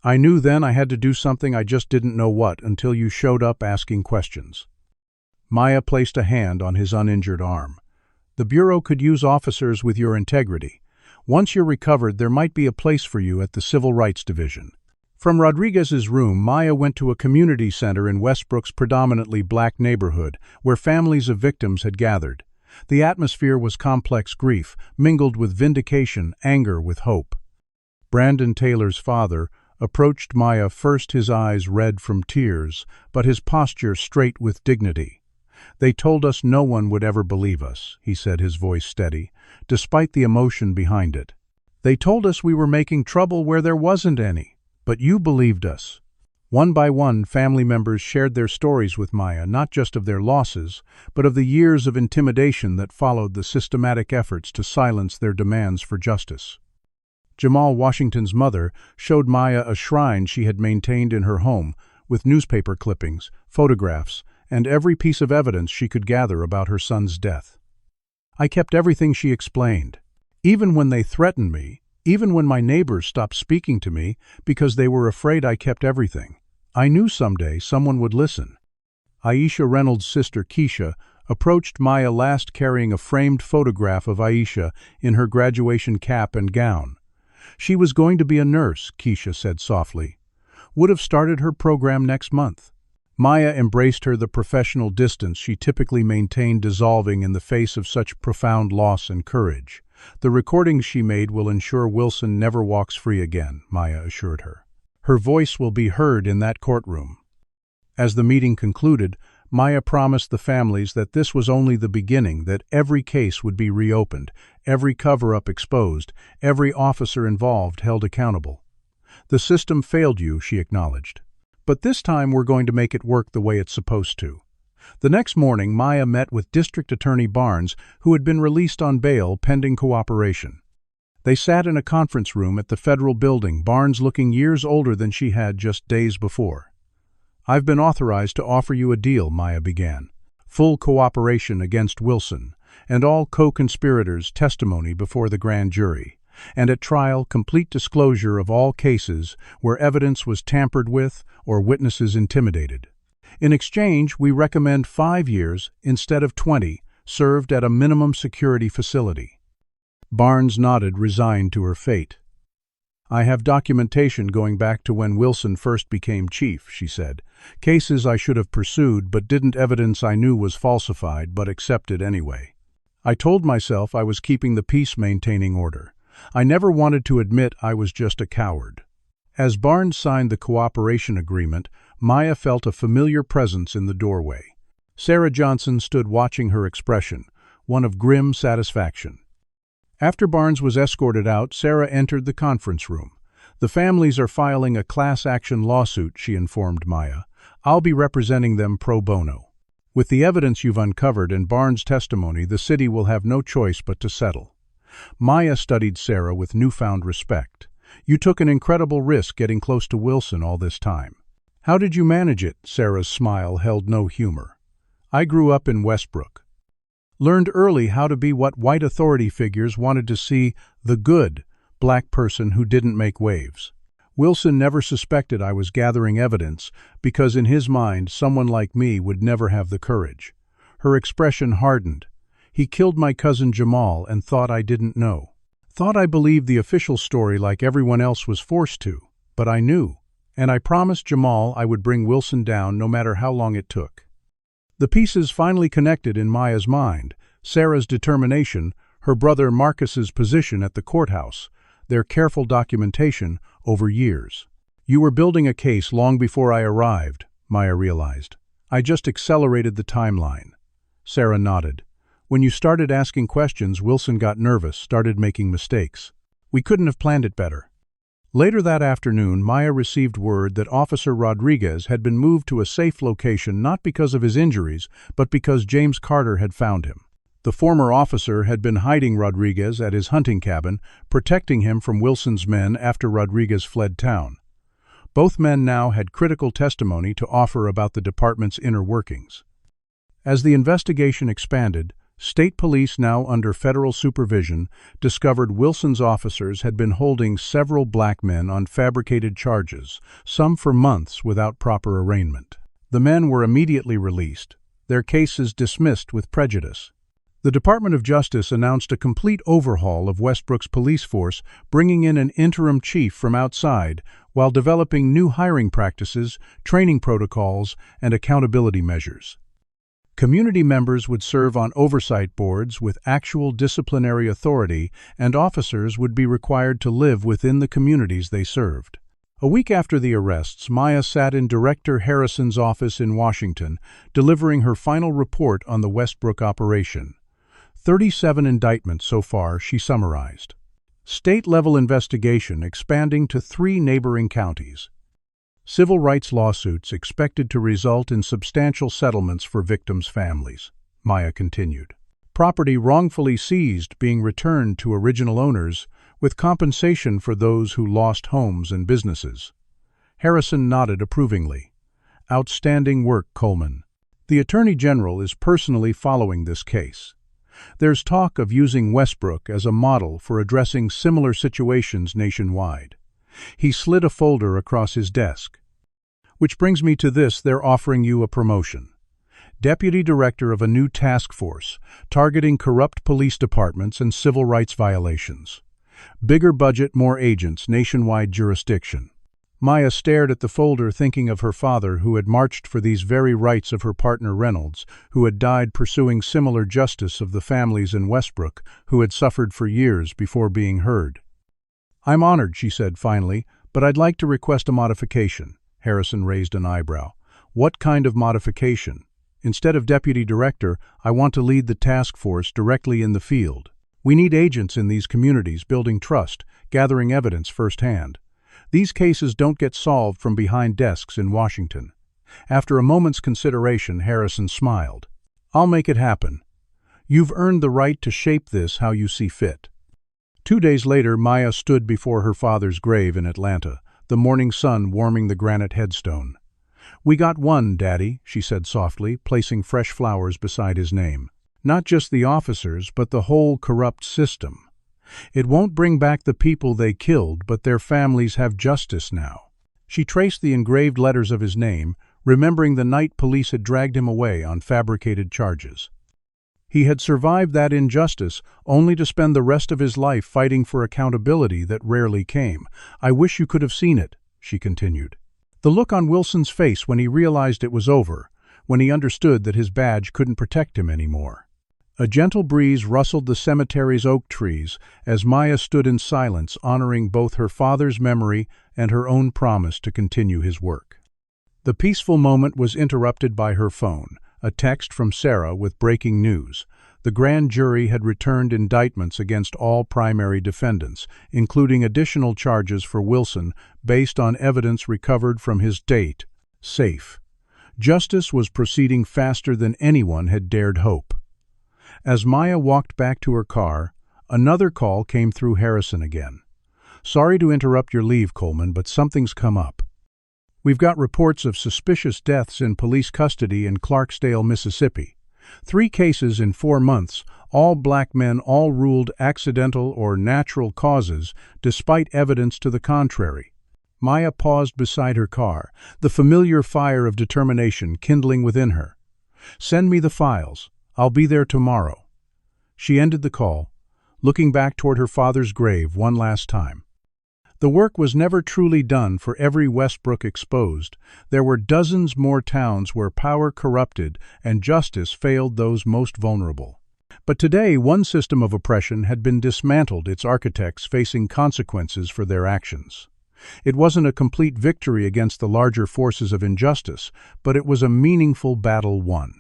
I knew then I had to do something, I just didn't know what until you showed up asking questions." Maya placed a hand on his uninjured arm. "The Bureau could use officers with your integrity. Once you're recovered, there might be a place for you at the Civil Rights Division." From Rodriguez's room, Maya went to a community center in Westbrook's predominantly black neighborhood, where families of victims had gathered. The atmosphere was complex grief, mingled with vindication, anger with hope. Brandon Taylor's father approached Maya, first his eyes red from tears, but his posture straight with dignity. "They told us no one would ever believe us," he said, his voice steady, despite the emotion behind it. "They told us we were making trouble where there wasn't any. But you believed us." One by one, family members shared their stories with Maya, not just of their losses, but of the years of intimidation that followed the systematic efforts to silence their demands for justice. Jamal Washington's mother showed Maya a shrine she had maintained in her home, with newspaper clippings, photographs, and every piece of evidence she could gather about her son's death. "I kept everything," she explained. "Even when they threatened me, even when my neighbors stopped speaking to me because they were afraid, I kept everything. I knew someday someone would listen." Aisha Reynolds' sister, Keisha, approached Maya last carrying a framed photograph of Aisha in her graduation cap and gown. "She was going to be a nurse," Keisha said softly. "Would have started her program next month." Maya embraced her, the professional distance she typically maintained dissolving in the face of such profound loss and courage. "The recordings she made will ensure Wilson never walks free again," Maya assured her. "Her voice will be heard in that courtroom." As the meeting concluded, Maya promised the families that this was only the beginning, that every case would be reopened, every cover-up exposed, every officer involved held accountable. "The system failed you," she acknowledged. "But this time we're going to make it work the way it's supposed to." The next morning, Maya met with District Attorney Barnes, who had been released on bail pending cooperation. They sat in a conference room at the federal building, Barnes looking years older than she had just days before. "I've been authorized to offer you a deal," Maya began. "Full cooperation against Wilson, and all co-conspirators' testimony before the grand jury. And at trial, complete disclosure of all cases where evidence was tampered with or witnesses intimidated. In exchange, we recommend 5 years instead of 20, served at a minimum security facility." Barnes nodded, resigned to her fate. "I have documentation going back to when Wilson first became chief," she said. "Cases I should have pursued but didn't, evidence I knew was falsified but accepted anyway. I told myself I was keeping the peace, maintaining order. I never wanted to admit I was just a coward." As Barnes signed the cooperation agreement, Maya felt a familiar presence in the doorway. Sarah Johnson stood watching her expression, one of grim satisfaction. After Barnes was escorted out, Sarah entered the conference room. "The families are filing a class action lawsuit," she informed Maya. "I'll be representing them pro bono. With the evidence you've uncovered and Barnes' testimony, the city will have no choice but to settle." Maya studied Sarah with newfound respect. "You took an incredible risk getting close to Wilson all this time." "How did you manage it?" Sarah's smile held no humor. "I grew up in Westbrook. Learned early how to be what white authority figures wanted to see, the good black person who didn't make waves. Wilson never suspected I was gathering evidence because in his mind someone like me would never have the courage." Her expression hardened. "He killed my cousin Jamal and thought I didn't know. Thought I believed the official story like everyone else was forced to. But I knew. And I promised Jamal I would bring Wilson down no matter how long it took." The pieces finally connected in Maya's mind: Sarah's determination, her brother Marcus's position at the courthouse, their careful documentation over years. "You were building a case long before I arrived," Maya realized. "I just accelerated the timeline." Sarah nodded. "When you started asking questions, Wilson got nervous, started making mistakes. We couldn't have planned it better." Later that afternoon, Maya received word that Officer Rodriguez had been moved to a safe location not because of his injuries, but because James Carter had found him. The former officer had been hiding Rodriguez at his hunting cabin, protecting him from Wilson's men after Rodriguez fled town. Both men now had critical testimony to offer about the department's inner workings. As the investigation expanded, state police, now under federal supervision, discovered Wilson's officers had been holding several black men on fabricated charges, some for months without proper arraignment. The men were immediately released, their cases dismissed with prejudice. The Department of Justice announced a complete overhaul of Westbrook's police force, bringing in an interim chief from outside, while developing new hiring practices, training protocols, and accountability measures. Community members would serve on oversight boards with actual disciplinary authority, and officers would be required to live within the communities they served. A week after the arrests, Maya sat in Director Harrison's office in Washington, delivering her final report on the Westbrook operation. 37 indictments so far, she summarized. State-level investigation expanding to 3 neighboring counties. Civil rights lawsuits expected to result in substantial settlements for victims' families, Maya continued. Property wrongfully seized being returned to original owners, with compensation for those who lost homes and businesses. Harrison nodded approvingly. Outstanding work, Coleman. The Attorney General is personally following this case. There's talk of using Westbrook as a model for addressing similar situations nationwide. He slid a folder across his desk. Which brings me to this: they're offering you a promotion. Deputy Director of a new task force, targeting corrupt police departments and civil rights violations. Bigger budget, more agents, nationwide jurisdiction. Maya stared at the folder, thinking of her father, who had marched for these very rights of her partner Reynolds, who had died pursuing similar justice of the families in Westbrook who had suffered for years before being heard. "I'm honored," she said finally, "but I'd like to request a modification." Harrison raised an eyebrow. "What kind of modification?" "Instead of deputy director, I want to lead the task force directly in the field. We need agents in these communities, building trust, gathering evidence firsthand. These cases don't get solved from behind desks in Washington." After a moment's consideration, Harrison smiled. "I'll make it happen. You've earned the right to shape this how you see fit." 2 days later, Maya stood before her father's grave in Atlanta, the morning sun warming the granite headstone. "We got one, Daddy," she said softly, placing fresh flowers beside his name. "Not just the officers, but the whole corrupt system. It won't bring back the people they killed, but their families have justice now." She traced the engraved letters of his name, remembering the night police had dragged him away on fabricated charges. He had survived that injustice, only to spend the rest of his life fighting for accountability that rarely came. "I wish you could have seen it," she continued. The look on Wilson's face when he realized it was over, when he understood that his badge couldn't protect him anymore. A gentle breeze rustled the cemetery's oak trees as Maya stood in silence, honoring both her father's memory and her own promise to continue his work. The peaceful moment was interrupted by her phone, a text from Sarah with breaking news. The grand jury had returned indictments against all primary defendants, including additional charges for Wilson based on evidence recovered from his safe. Justice was proceeding faster than anyone had dared hope. As Maya walked back to her car, another call came through Harrison again. "Sorry to interrupt your leave, Coleman, but something's come up. We've got reports of suspicious deaths in police custody in Clarksdale, Mississippi. 3 cases in 4 months, all black men, all ruled accidental or natural causes, despite evidence to the contrary." Maya paused beside her car, the familiar fire of determination kindling within her. "Send me the files. I'll be there tomorrow." She ended the call, looking back toward her father's grave one last time. The work was never truly done. For every Westbrook exposed, there were dozens more towns where power corrupted and justice failed those most vulnerable. But today, one system of oppression had been dismantled, its architects facing consequences for their actions. It wasn't a complete victory against the larger forces of injustice, but it was a meaningful battle won.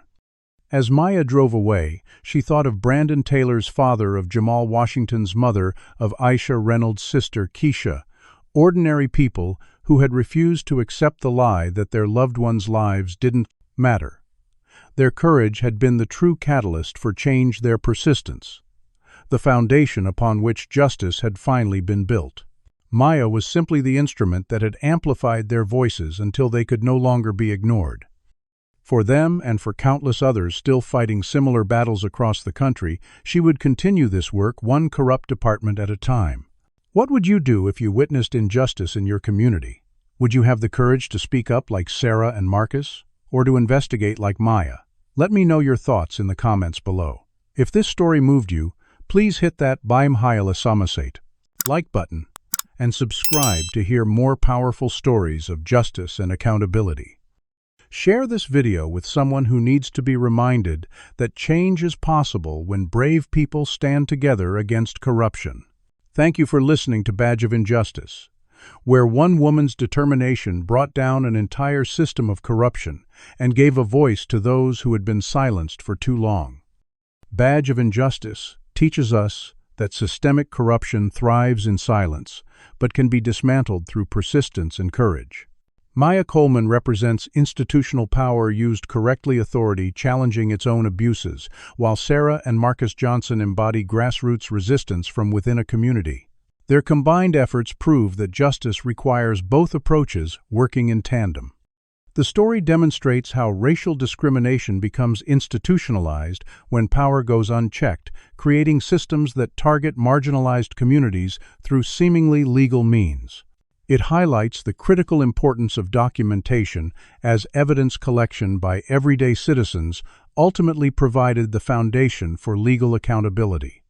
As Maya drove away, she thought of Brandon Taylor's father, of Jamal Washington's mother, of Aisha Reynolds' sister, Keisha, ordinary people who had refused to accept the lie that their loved ones' lives didn't matter. Their courage had been the true catalyst for change, their persistence, the foundation upon which justice had finally been built. Maya was simply the instrument that had amplified their voices until they could no longer be ignored. For them, and for countless others still fighting similar battles across the country, she would continue this work, one corrupt department at a time. What would you do if you witnessed injustice in your community? Would you have the courage to speak up like Sarah and Marcus, or to investigate like Maya? Let me know your thoughts in the comments below. If this story moved you, please hit that like button and subscribe to hear more powerful stories of justice and accountability. Share this video with someone who needs to be reminded that change is possible when brave people stand together against corruption. Thank you for listening to Badge of Injustice, where one woman's determination brought down an entire system of corruption and gave a voice to those who had been silenced for too long. Badge of Injustice teaches us that systemic corruption thrives in silence, but can be dismantled through persistence and courage. Maya Coleman represents institutional power used correctly, authority challenging its own abuses, while Sarah and Marcus Johnson embody grassroots resistance from within a community. Their combined efforts prove that justice requires both approaches working in tandem. The story demonstrates how racial discrimination becomes institutionalized when power goes unchecked, creating systems that target marginalized communities through seemingly legal means. It highlights the critical importance of documentation, as evidence collection by everyday citizens ultimately provided the foundation for legal accountability.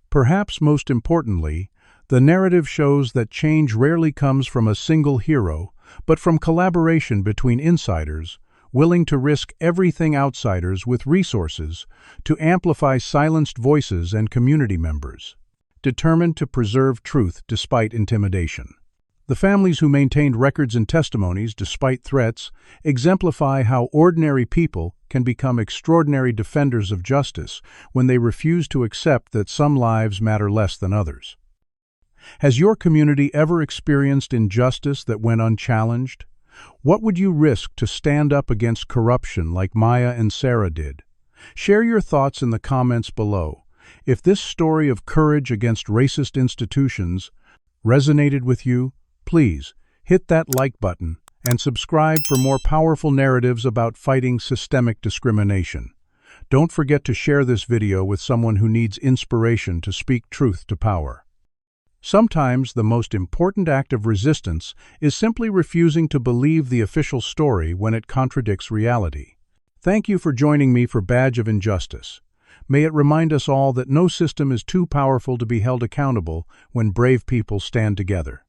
Perhaps most importantly, the narrative shows that change rarely comes from a single hero, but from collaboration between insiders, willing to risk everything outsiders with resources to amplify silenced voices and community members, determined to preserve truth despite intimidation. The families who maintained records and testimonies despite threats exemplify how ordinary people can become extraordinary defenders of justice when they refuse to accept that some lives matter less than others. Has your community ever experienced injustice that went unchallenged? What would you risk to stand up against corruption like Maya and Sarah did? Share your thoughts in the comments below. If this story of courage against racist institutions resonated with you, please hit that like button and subscribe for more powerful narratives about fighting systemic discrimination. Don't forget to share this video with someone who needs inspiration to speak truth to power. Sometimes the most important act of resistance is simply refusing to believe the official story when it contradicts reality. Thank you for joining me for Badge of Injustice. May it remind us all that no system is too powerful to be held accountable when brave people stand together.